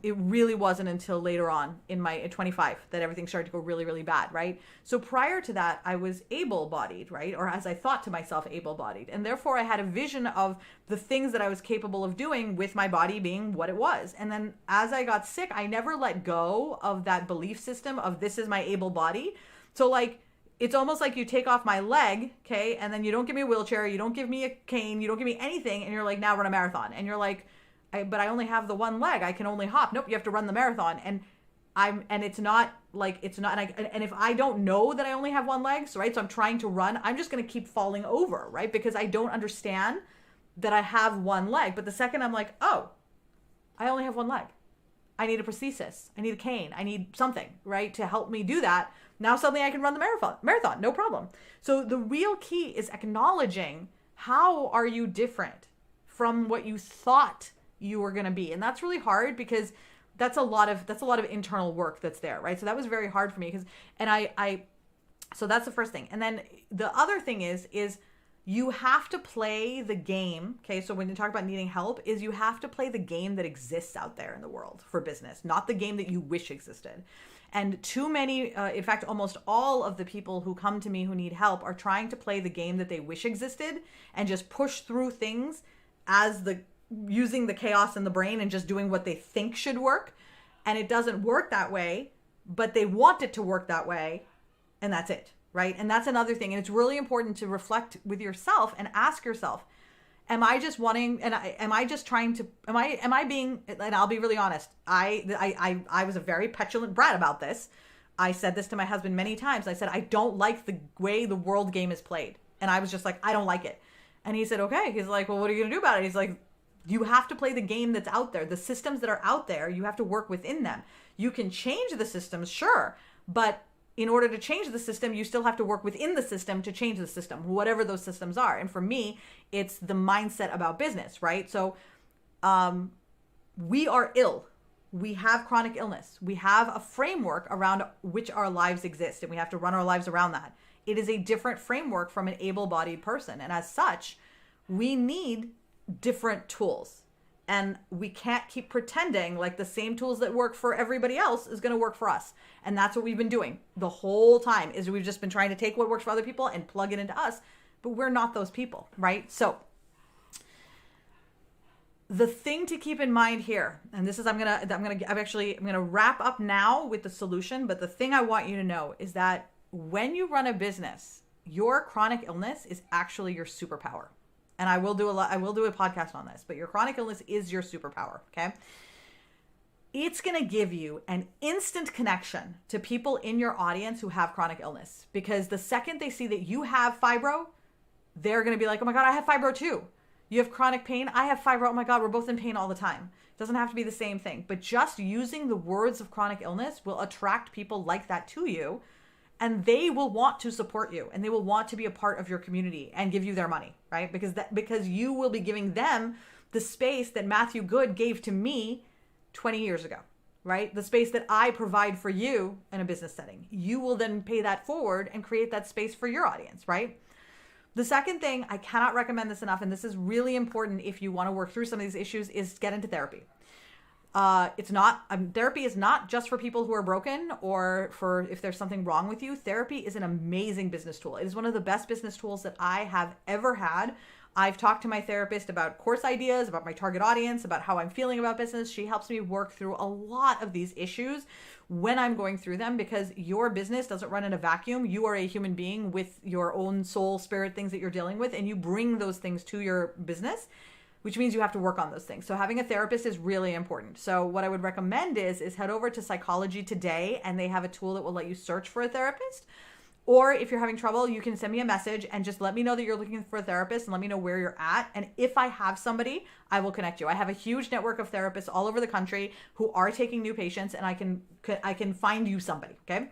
It really wasn't until later on at 25 that everything started to go really, really bad, right? So prior to that, I was able-bodied, right? Or as I thought to myself, able-bodied. And therefore, I had a vision of the things that I was capable of doing with my body being what it was. And then as I got sick, I never let go of that belief system of this is my able body. So it's almost like you take off my leg, okay? And then you don't give me a wheelchair, you don't give me a cane, you don't give me anything. And you're like, now run a marathon. And you're like, but I only have the one leg. I can only hop. Nope, you have to run the marathon. And if I don't know that I only have one leg, so I'm trying to run, I'm just going to keep falling over, right? Because I don't understand that I have one leg. But the second I'm like, oh, I only have one leg. I need a prosthesis. I need a cane. I need something, right, to help me do that. Now suddenly I can run the marathon, no problem. So the real key is acknowledging, how are you different from what you thought you were going to be? And that's really hard, because that's a lot of internal work that's there, right? So that was very hard for me, so that's the first thing. And then the other thing is you have to play the game. Okay, so when you talk about needing help, is you have to play the game that exists out there in the world for business, not the game that you wish existed. And too many, in fact, almost all of the people who come to me who need help are trying to play the game that they wish existed and just push through things as using the chaos in the brain and just doing what they think should work. And it doesn't work that way, but they want it to work that way. And that's it, right? And that's another thing. And it's really important to reflect with yourself and ask yourself, am I just wanting, and am I just trying to, am I being, and I'll be really honest, I was a very petulant brat about this. I said this to my husband many times. I said, I don't like the way the world game is played. And I was just like, I don't like it. And he said, okay. He's like, well, what are you going to do about it? He's like, you have to play the game that's out there. The systems that are out there, you have to work within them. You can change the systems, sure. But in order to change the system, you still have to work within the system to change the system, whatever those systems are. And for me, it's the mindset about business, right? So we are ill. We have chronic illness. We have a framework around which our lives exist, and we have to run our lives around that. It is a different framework from an able-bodied person. And as such, we need different tools. And we can't keep pretending like the same tools that work for everybody else is going to work for us. And that's what we've been doing the whole time, is we've just been trying to take what works for other people and plug it into us. But we're not those people, right? So the thing to keep in mind here, and this is, I'm gonna wrap up now with the solution. But the thing I want you to know is that when you run a business, your chronic illness is actually your superpower. And I will do a podcast on this, but your chronic illness is your superpower, okay? It's going to give you an instant connection to people in your audience who have chronic illness, because the second they see that you have fibro, they're going to be like, oh my God, I have fibro too. You have chronic pain? I have fibro. Oh my God, we're both in pain all the time. It doesn't have to be the same thing, but just using the words of chronic illness will attract people like that to you. And they will want to support you, and they will want to be a part of your community and give you their money, right? Because you will be giving them the space that Matthew Good gave to me 20 years ago, right? The space that I provide for you in a business setting. You will then pay that forward and create that space for your audience, right? The second thing, I cannot recommend this enough, and this is really important if you want to work through some of these issues, is get into therapy. Therapy is not just for people who are broken or for if there's something wrong with you. Therapy is an amazing business tool. It is one of the best business tools that I have ever had. I've talked to my therapist about course ideas, about my target audience, about how I'm feeling about business. She helps me work through a lot of these issues when I'm going through them, because your business doesn't run in a vacuum. You are a human being with your own soul, spirit, things that you're dealing with, and you bring those things to your business, which means you have to work on those things. So having a therapist is really important. So what I would recommend is head over to Psychology Today, and they have a tool that will let you search for a therapist. Or if you're having trouble, you can send me a message and just let me know that you're looking for a therapist and let me know where you're at. And if I have somebody, I will connect you. I have a huge network of therapists all over the country who are taking new patients, and I can find you somebody, okay?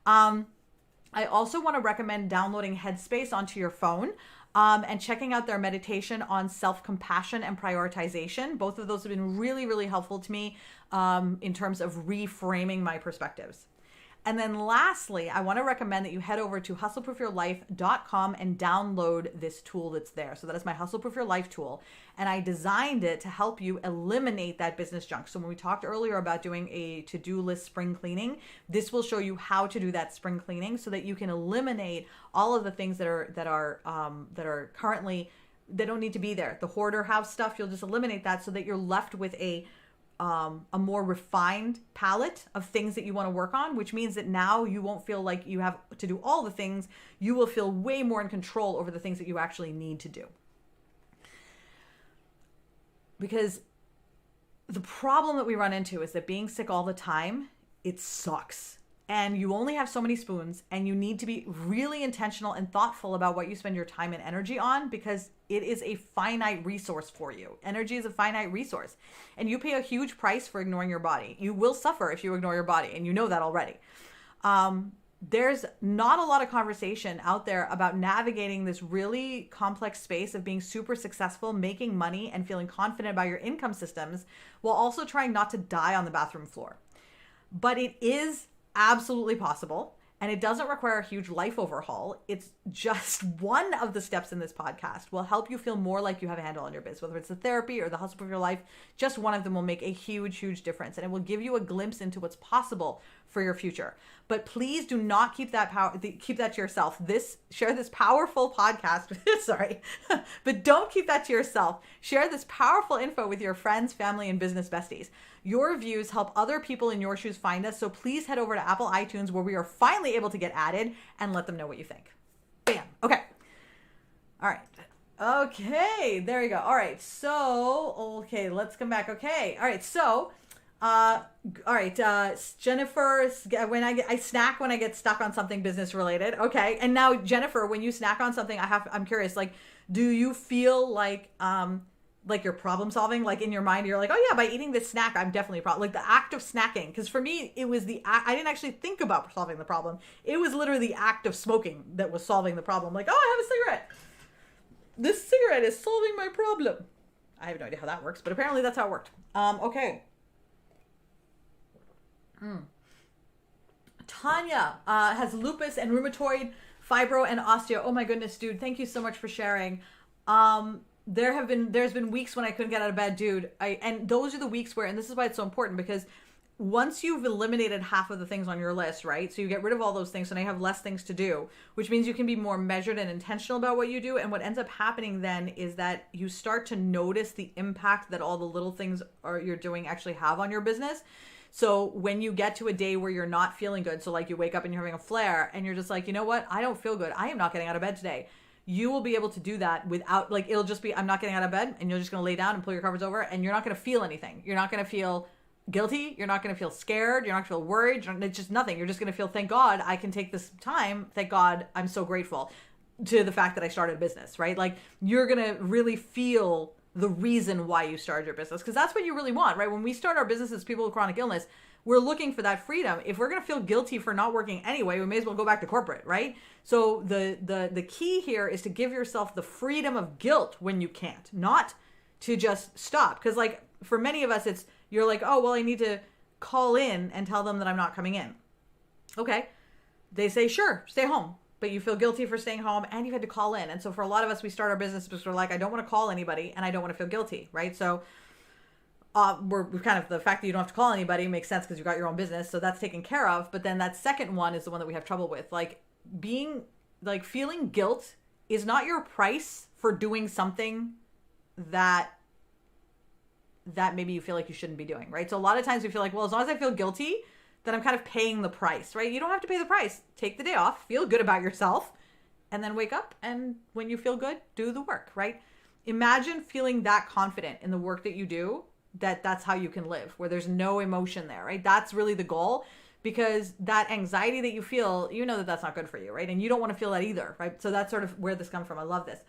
I also want to recommend downloading Headspace onto your phone. And checking out their meditation on self-compassion and prioritization. Both of those have been really, really helpful to me in terms of reframing my perspectives. And then lastly, I want to recommend that you head over to hustleproofyourlife.com and download this tool that's there. So that is my Hustle Proof Your Life tool. And I designed it to help you eliminate that business junk. So when we talked earlier about doing a to-do list spring cleaning, this will show you how to do that spring cleaning so that you can eliminate all of the things that are currently, that don't need to be there. The hoarder house stuff, you'll just eliminate that so that you're left with a more refined palette of things that you want to work on, which means that now you won't feel like you have to do all the things. You will feel way more in control over the things that you actually need to do. Because the problem that we run into is that being sick all the time, it sucks. And you only have so many spoons, and you need to be really intentional and thoughtful about what you spend your time and energy on, because it is a finite resource for you. Energy is a finite resource, and you pay a huge price for ignoring your body. You will suffer if you ignore your body, and you know that already. There's not a lot of conversation out there about navigating this really complex space of being super successful, making money, and feeling confident about your income systems while also trying not to die on the bathroom floor. But it is absolutely possible. And it doesn't require a huge life overhaul. It's just one of the steps in this podcast will help you feel more like you have a handle on your biz, whether it's the therapy or the hustle of your life. Just one of them will make a huge, huge difference. And it will give you a glimpse into what's possible for your future. But please do not keep that to yourself. Share this powerful podcast. Sorry, but don't keep that to yourself. Share this powerful info with your friends, family, and business besties. Your views help other people in your shoes find us. So please head over to Apple iTunes, where we are finally able to get added, and let them know what you think. Bam. Okay. All right. Okay. There you go. All right. So, okay, let's come back. Okay. All right. So, Jennifer, when I snack when I get stuck on something business related. Okay. And now, Jennifer, when you snack on something, I'm curious, like, do you feel like you're problem solving, like in your mind, you're like, oh yeah, by eating this snack, I'm definitely like the act of snacking. Because for me, it was I didn't actually think about solving the problem. It was literally the act of smoking that was solving the problem. Like, oh, I have a cigarette. This cigarette is solving my problem. I have no idea how that works, but apparently that's how it worked. Okay. Tanya has lupus and rheumatoid, fibro, and osteo. Oh my goodness, dude. Thank you so much for sharing. There's been weeks when I couldn't get out of bed, dude. And those are the weeks where, and this is why it's so important, because once you've eliminated half of the things on your list, right? So you get rid of all those things, so now you have less things to do, which means you can be more measured and intentional about what you do. And what ends up happening then is that you start to notice the impact that all the little things you're doing actually have on your business. So when you get to a day where you're not feeling good, so like you wake up and you're having a flare and you're just like, you know what? I don't feel good. I am not getting out of bed today. You will be able to do that without, like, it'll just be, I'm not getting out of bed, and you're just going to lay down and pull your covers over, and you're not going to feel anything. You're not going to feel guilty. You're not going to feel scared. You're not going to feel worried. It's just nothing. You're just going to feel, thank God I can take this time. Thank God I'm so grateful to the fact that I started a business, right? Like, you're going to really feel the reason why you started your business, because that's what you really want, right? When we start our businesses, people with chronic illness, we're looking for that freedom. If we're going to feel guilty for not working anyway, we may as well go back to corporate, right? So the key here is to give yourself the freedom of guilt when you can't, not to just stop. Because like for many of us, you're like, oh, well, I need to call in and tell them that I'm not coming in. Okay. They say, sure, stay home. But you feel guilty for staying home and you had to call in. And so for a lot of us, we start our business because we're like, I don't want to call anybody and I don't want to feel guilty, right? So we're kind of, the fact that you don't have to call anybody makes sense because you got your own business. So that's taken care of. But then that second one is the one that we have trouble with. Like feeling guilt is not your price for doing something that maybe you feel like you shouldn't be doing, right? So a lot of times we feel like, well, as long as I feel guilty, then I'm kind of paying the price, right? You don't have to pay the price. Take the day off, feel good about yourself, and then wake up. And when you feel good, do the work, right? Imagine feeling that confident in the work that you do, that's how you can live, where there's no emotion there, right? That's really the goal, because that anxiety that you feel, you know that that's not good for you, right? And you don't want to feel that either, right? So that's sort of where this comes from. I love this.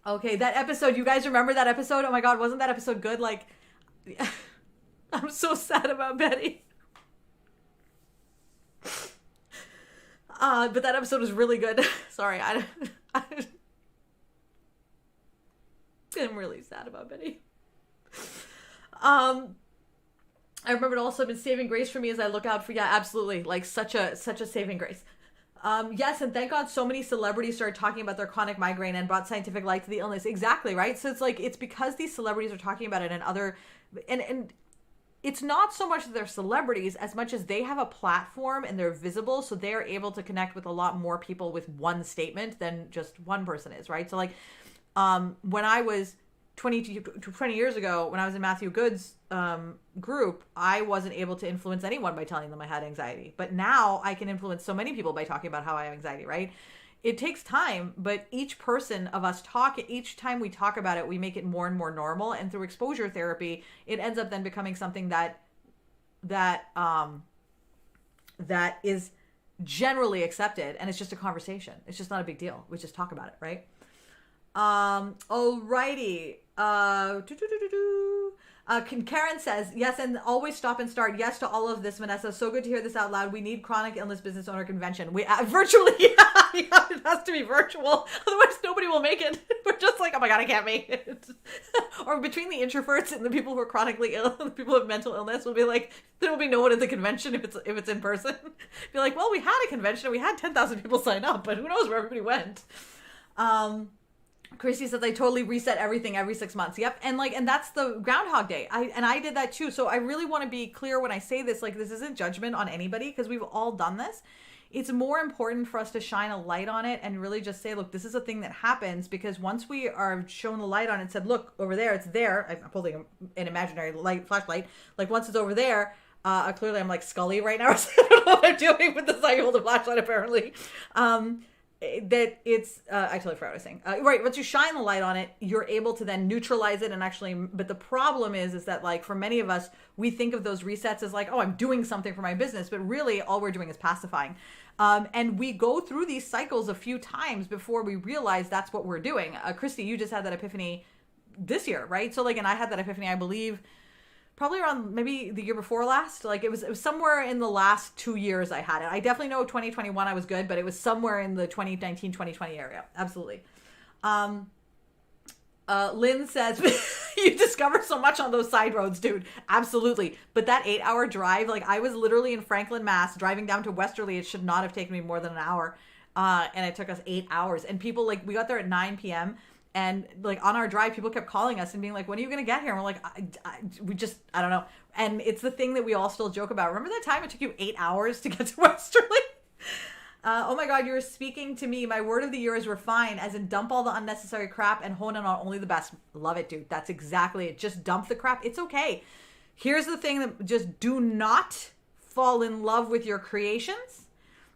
Okay, that episode, you guys remember that episode? Oh my God, wasn't that episode good? Like, I'm so sad about Betty. But that episode was really good. Sorry, I'm really sad about Betty. I remember it also been saving grace for me as I look out for, yeah, absolutely. Like such a saving grace. Yes, and thank God so many celebrities started talking about their chronic migraine and brought scientific light to the illness. Exactly, right? So it's like, it's because these celebrities are talking about it and it's not so much that they're celebrities as much as they have a platform and they're visible, so they're able to connect with a lot more people with one statement than just one person is, right? So like, when I was 20 years ago, when I was in Matthew Good's group, I wasn't able to influence anyone by telling them I had anxiety. But now I can influence so many people by talking about how I have anxiety, right? It takes time, but each person of us each time we talk about it, we make it more and more normal. And through exposure therapy, it ends up then becoming something that is generally accepted. And it's just a conversation. It's just not a big deal. We just talk about it, right? Alrighty. Karen says, yes, and always stop and start. Yes to all of this, Vanessa. So good to hear this out loud. We need chronic illness business owner convention. We virtually, yeah, it has to be virtual. Otherwise, nobody will make it. We're just like, oh my God, I can't make it. Or between the introverts and the people who are chronically ill, and the people who have mental illness, will be like, there will be no one at the convention if it's in person. Be like, well, we had a convention and we had 10,000 people sign up, but who knows where everybody went. Christy says, I totally reset everything every 6 months. Yep. And that's the Groundhog Day. I did that too. So I really want to be clear when I say this, like, this isn't judgment on anybody, because we've all done this. It's more important for us to shine a light on it and really just say, look, this is a thing that happens, because once we are shown the light on it and said, look, over there, it's there. I'm holding an imaginary flashlight. Like, once it's over there, clearly I'm like Scully right now. So I don't know what I'm doing with this. I hold a flashlight apparently. That it's I totally forgot what I was saying. Right, once you shine the light on it, you're able to then neutralize it and actually. But the problem is that, like, for many of us, we think of those resets as like, oh, I'm doing something for my business, but really all we're doing is pacifying. And we go through these cycles a few times before we realize that's what we're doing. Christy, you just had that epiphany this year, right? So like, and I had that epiphany, I believe, probably around maybe the year before last. Like it was somewhere in the last 2 years I had it. I definitely know 2021 I was good, but it was somewhere in the 2019, 2020 area. Absolutely. Lynn says, you discover so much on those side roads, dude. Absolutely. But that 8-hour drive, like I was literally in Franklin, Mass, driving down to Westerly. It should not have taken me more than an hour. And it took us 8 hours. And people, like, we got there at 9 p.m. And like on our drive, people kept calling us and being like, when are you going to get here? And we're like, I don't know. And it's the thing that we all still joke about. Remember that time it took you 8 hours to get to Westerly? Oh my God, you're speaking to me. My word of the year is refine, as in dump all the unnecessary crap and hone in on only the best. Love it, dude. That's exactly it. Just dump the crap. It's okay. Here's the thing that just do not fall in love with your creations.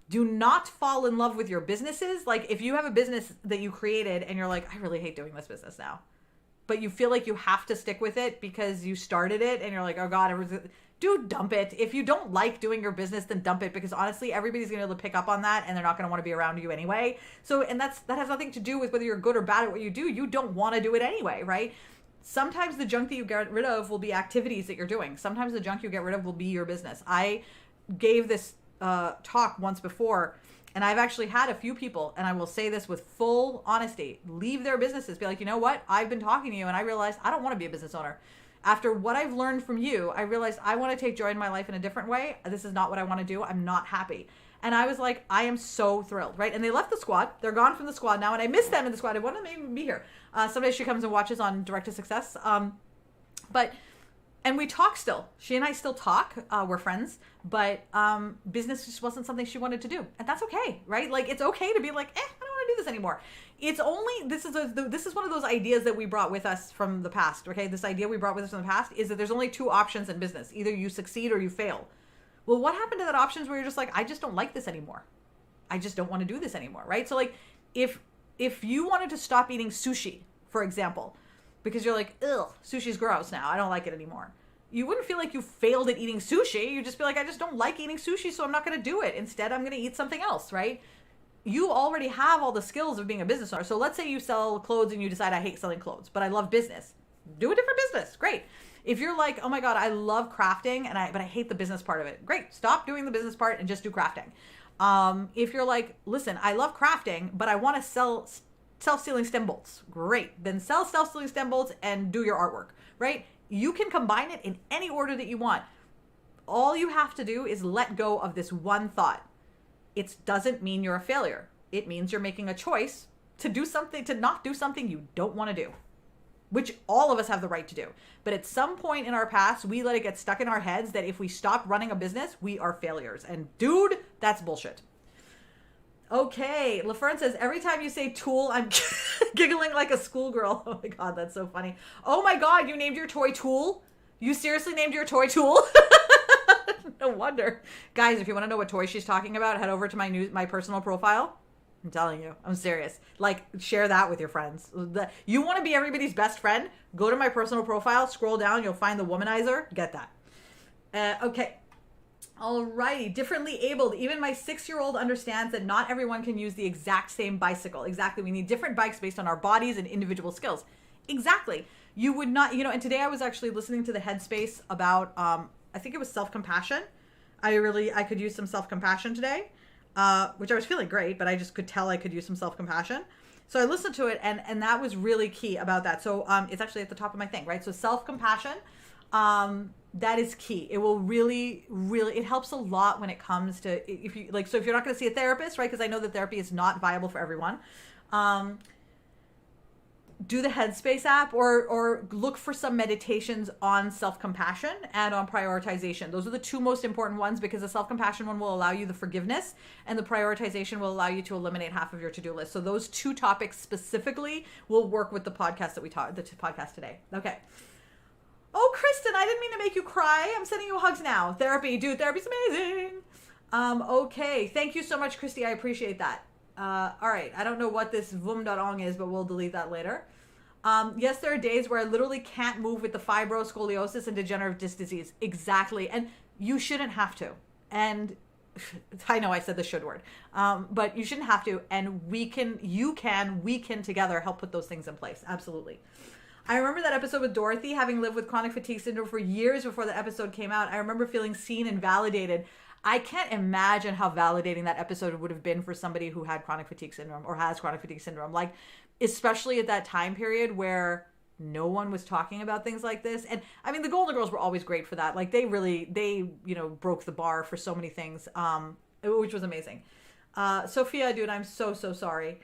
Do not fall in love with your businesses. Like if you have a business that you created and you're like, I really hate doing this business now, but you feel like you have to stick with it because you started it and you're like, oh God, dude, dump it. If you don't like doing your business, then dump it, because honestly, everybody's going to be able to pick up on that and they're not going to want to be around you anyway. So, and that has nothing to do with whether you're good or bad at what you do. You don't want to do it anyway, right? Sometimes the junk that you get rid of will be activities that you're doing. Sometimes the junk you get rid of will be your business. I gave this talk once before, and I've actually had a few people, and I will say this with full honesty, leave their businesses, be like, you know what? I've been talking to you and I realized I don't want to be a business owner. After what I've learned from you, I realized I want to take joy in my life in a different way. This is not what I want to do. I'm not happy. And I was like, I am so thrilled, right? And they left the squad. They're gone from the squad now, and I miss them in the squad. I want them to even be here. Someday she comes and watches on Direct to Success. And we talk still. She and I still talk. We're friends. But business just wasn't something she wanted to do. And that's okay, right? Like, it's okay to be like, I don't want to do this anymore. It's only, this is one of those ideas that we brought with us from the past, okay? This idea we brought with us from the past is that there's only two options in business. Either you succeed or you fail. Well, what happened to that options where you're just like, I just don't like this anymore. I just don't want to do this anymore, right? So like, if you wanted to stop eating sushi, for example, because you're like, ugh, sushi's gross now, I don't like it anymore. You wouldn't feel like you failed at eating sushi. You'd just be like, I just don't like eating sushi, so I'm not going to do it. Instead, I'm going to eat something else, right? You already have all the skills of being a business owner. So let's say you sell clothes and you decide, I hate selling clothes, but I love business. Do a different business. Great. If you're like, oh my God, I love crafting, but I hate the business part of it. Great. Stop doing the business part and just do crafting. If you're like, listen, I love crafting, but I want to sell self-sealing stem bolts. Great. Then sell self-sealing stem bolts and do your artwork, right? You can combine it in any order that you want. All you have to do is let go of this one thought. It doesn't mean you're a failure. It means you're making a choice to do something, to not do something you don't want to do, which all of us have the right to do. But at some point in our past, we let it get stuck in our heads that if we stop running a business, we are failures. And dude, that's bullshit. Okay, LaFern says, every time you say tool, I'm giggling like a schoolgirl. Oh my God, that's so funny. Oh my God, you named your toy Tool? You seriously named your toy Tool? No wonder. Guys, if you want to know what toy she's talking about, head over to my personal profile. I'm telling you, I'm serious. Like, share that with your friends. You want to be everybody's best friend? Go to my personal profile, scroll down, you'll find the womanizer. Get that. Okay. Alrighty, differently abled. Even my 6-year-old understands that not everyone can use the exact same bicycle. Exactly. We need different bikes based on our bodies and individual skills. Exactly. You would not, you know, and today I was actually listening to the Headspace about, I think it was self-compassion. I could use some self-compassion today, which I was feeling great, but I just could tell I could use some self-compassion. So I listened to it, and that was really key about that. So it's actually at the top of my thing, right? So self-compassion, that is key. It will really, really, it helps a lot when it comes to, if you're not going to see a therapist, right? Because I know that therapy is not viable for everyone. Do the Headspace app or look for some meditations on self-compassion and on prioritization. Those are the two most important ones, because the self-compassion one will allow you the forgiveness, and the prioritization will allow you to eliminate half of your to-do list. So those two topics specifically will work with the podcast the podcast today. Okay. Oh, Kristen, I didn't mean to make you cry. I'm sending you hugs now. Therapy's amazing. Okay. Thank you so much, Christy. I appreciate that. All right. I don't know what this vum.ong is, but we'll delete that later. Yes, there are days where I literally can't move with the fibro, scoliosis, and degenerative disc disease. Exactly. And you shouldn't have to. And I know I said the should word, but you shouldn't have to. And we can together help put those things in place. Absolutely. I remember that episode with Dorothy, having lived with chronic fatigue syndrome for years before the episode came out. I remember feeling seen and validated. I can't imagine how validating that episode would have been for somebody who had chronic fatigue syndrome or has chronic fatigue syndrome. Like, especially at that time period where no one was talking about things like this. And I mean, the Golden Girls were always great for that. Like, they broke the bar for so many things, which was amazing. Sophia, dude, I'm so sorry.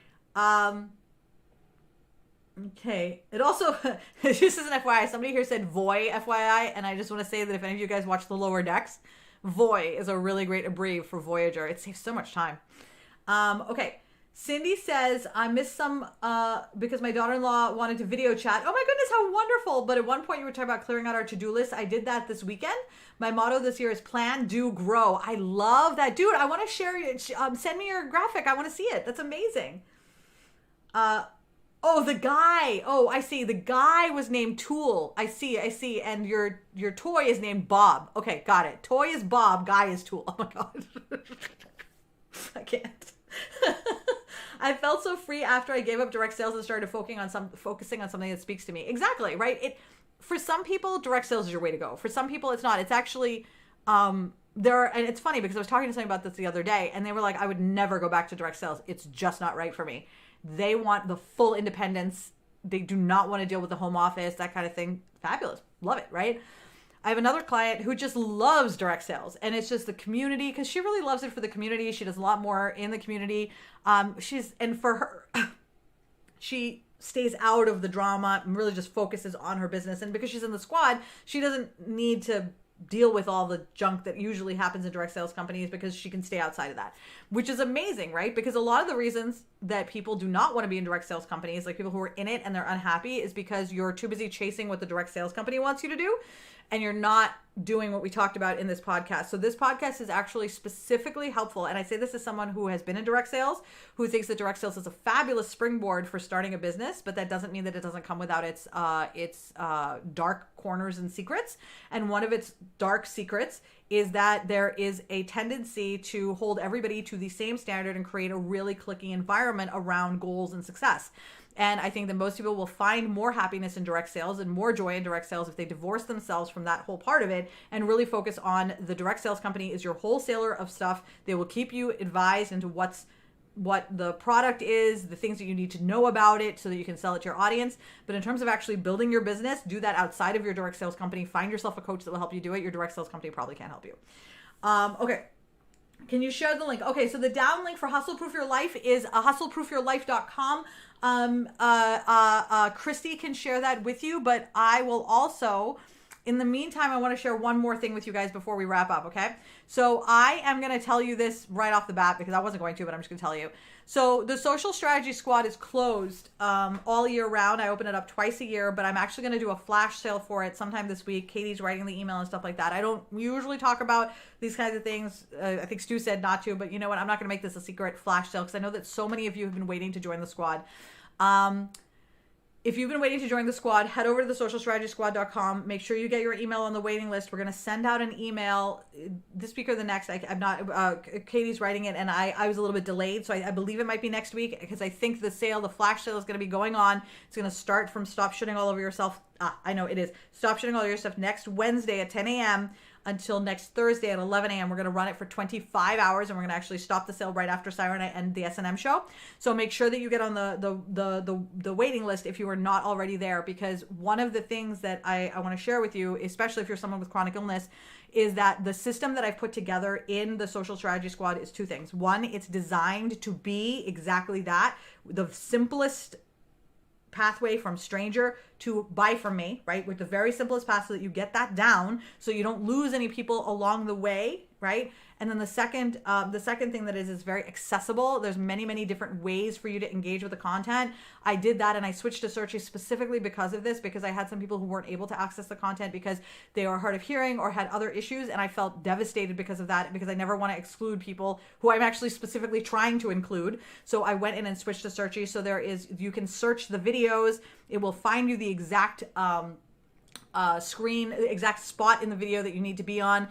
Okay. It also, this is an FYI. Somebody here said Voy, FYI. And I just want to say that if any of you guys watch The Lower Decks, Voy is a really great abbrev for Voyager. It saves so much time. Okay. Cindy says, I missed some because my daughter-in-law wanted to video chat. Oh my goodness, how wonderful. But at one point you were talking about clearing out our to-do list. I did that this weekend. My motto this year is plan, do, grow. I love that. Dude, I want to share it. Send me your graphic. I want to see it. That's amazing. Oh, the guy. Oh, I see. The guy was named Tool. I see. And your toy is named Bob. Okay, got it. Toy is Bob. Guy is Tool. Oh my God. I can't. I felt so free after I gave up direct sales and started focusing on something that speaks to me. Exactly, right? For some people, direct sales is your way to go. For some people, it's not. It's actually and it's funny because I was talking to somebody about this the other day, and they were like, I would never go back to direct sales. It's just not right for me. They want the full independence. They do not want to deal with the home office, that kind of thing. Fabulous. Love it, right? I have another client who just loves direct sales, and it's just the community, because she really loves it for the community. She does a lot more in the community. For her, she stays out of the drama and really just focuses on her business. And because she's in the squad, she doesn't need to deal with all the junk that usually happens in direct sales companies, because she can stay outside of that, which is amazing, right? Because a lot of the reasons that people do not want to be in direct sales companies, like people who are in it and they're unhappy, is because you're too busy chasing what the direct sales company wants you to do, and you're not doing what we talked about in this podcast. So this podcast is actually specifically helpful. And I say this as someone who has been in direct sales, who thinks that direct sales is a fabulous springboard for starting a business, but that doesn't mean that it doesn't come without its dark corners and secrets. And one of its dark secrets is that there is a tendency to hold everybody to the same standard and create a really cliquey environment around goals and success. And I think that most people will find more happiness in direct sales and more joy in direct sales if they divorce themselves from that whole part of it and really focus on the direct sales company is your wholesaler of stuff. They will keep you advised into what the product is, the things that you need to know about it so that you can sell it to your audience. But in terms of actually building your business, do that outside of your direct sales company. Find yourself a coach that will help you do it. Your direct sales company probably can't help you. Okay. Can you share the link? Okay, so the down link for Hustle Proof Your Life is hustleproofyourlife.com. Christy can share that with you, but I will also, in the meantime, I want to share one more thing with you guys before we wrap up, okay? So I am going to tell you this right off the bat because I wasn't going to, but I'm just going to tell you. So the Social Strategy Squad is closed all year round. I open it up twice a year, but I'm actually going to do a flash sale for it sometime this week. Katie's writing the email and stuff like that. I don't usually talk about these kinds of things. I think Stu said not to, but you know what? I'm not going to make this a secret flash sale because I know that so many of you have been waiting to join the squad. If you've been waiting to join the squad, head over to thesocialstrategysquad.com. Make sure you get your email on the waiting list. We're going to send out an email this week or the next. I'm not, Katie's writing it, and I was a little bit delayed, so I believe it might be next week because I think the flash sale is going to be going on. It's going to start from Stop Shitting All Over Yourself I know it is. Stop Shitting All Your Stuff next Wednesday at 10 a.m. until next Thursday at 11 a.m. We're going to run it for 25 hours, and we're going to actually stop the sale right after Siren Night and the S&M show. So make sure that you get on the waiting list if you are not already there, because one of the things that I want to share with you, especially if you're someone with chronic illness, is that the system that I've put together in the Social Strategy Squad is two things. One, it's designed to be exactly that, the simplest pathway from stranger to buy from me, right? With the very simplest path so that you get that down so you don't lose any people along the way, right? And then the second thing that is very accessible. There's many different ways for you to engage with the content. I did that, and I switched to searching specifically because of this, because I had some people who weren't able to access the content because they are hard of hearing or had other issues, and I felt devastated because of that, because I never want to exclude people who I'm actually specifically trying to include. So I went in and switched to searching. So you can search the videos. It will find you the exact screen, the exact spot in the video that you need to be on.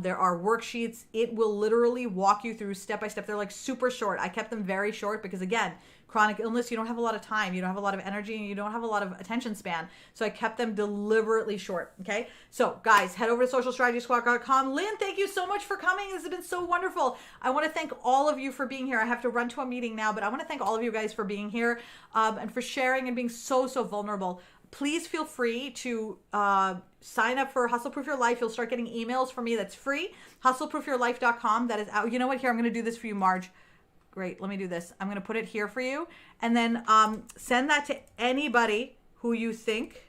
There are worksheets. It will literally walk you through step by step. They're like super short. I kept them very short because, again, chronic illness, you don't have a lot of time, you don't have a lot of energy, and you don't have a lot of attention span. So I kept them deliberately short. Okay. So guys, head over to socialstrategysquad.com. Lynn, thank you so much for coming. This has been so wonderful. I want to thank all of you for being here. I have to run to a meeting now, but I want to thank all of you guys for being here, and for sharing and being so vulnerable. Please feel free to sign up for Hustle Proof Your Life. You'll start getting emails from me. That's free. Hustleproofyourlife.com. That is out. You know what? Here, I'm going to do this for you, Marge. Great. Let me do this. I'm going to put it here for you. And then send that to anybody who you think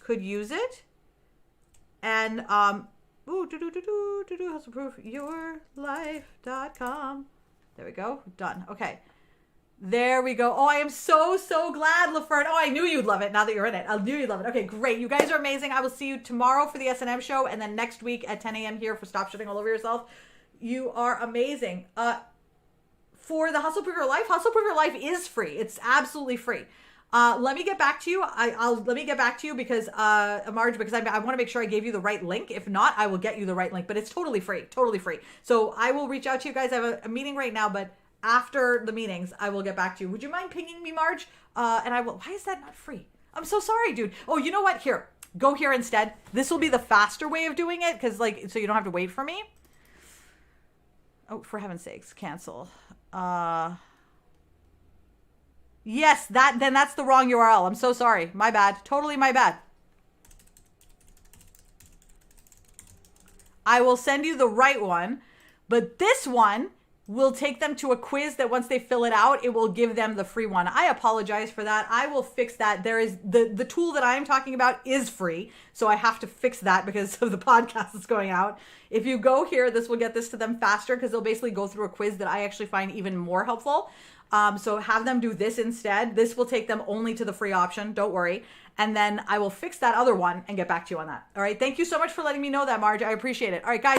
could use it. And hustleproofyourlife.com. There we go. Done. Okay. There we go. Oh, I am so glad, LaFern. Oh, I knew you'd love it now that you're in it. I knew you'd love it. Okay, great. You guys are amazing. I will see you tomorrow for the S&M show, and then next week at 10 a.m. here for Stop Shitting All Over Yourself. You are amazing. For the Hustle Proof Your Life is free. It's absolutely free. Let me get back to you. Let me get back to you because, Marge, because I want to make sure I gave you the right link. If not, I will get you the right link, but it's totally free. So I will reach out to you guys. I have a meeting right now, but after the meetings, I will get back to you. Would you mind pinging me, Marge? And I will. Why is that not free? I'm so sorry, dude. Oh, you know what? Here, go here instead. This will be the faster way of doing it, because so you don't have to wait for me. Oh, for heaven's sakes, cancel. Yes, that's the wrong URL. I'm so sorry. My bad. Totally my bad. I will send you the right one, but this one will take them to a quiz that once they fill it out, it will give them the free one. I apologize for that. I will fix that. There is the tool that I'm talking about is free, so I have to fix that because of the podcast that's going out. If you go here, this will get this to them faster because they'll basically go through a quiz that I actually find even more helpful. So have them do this instead. This will take them only to the free option. Don't worry. And then I will fix that other one and get back to you on that. All right. Thank you so much for letting me know that, Marge. I appreciate it. All right, guys.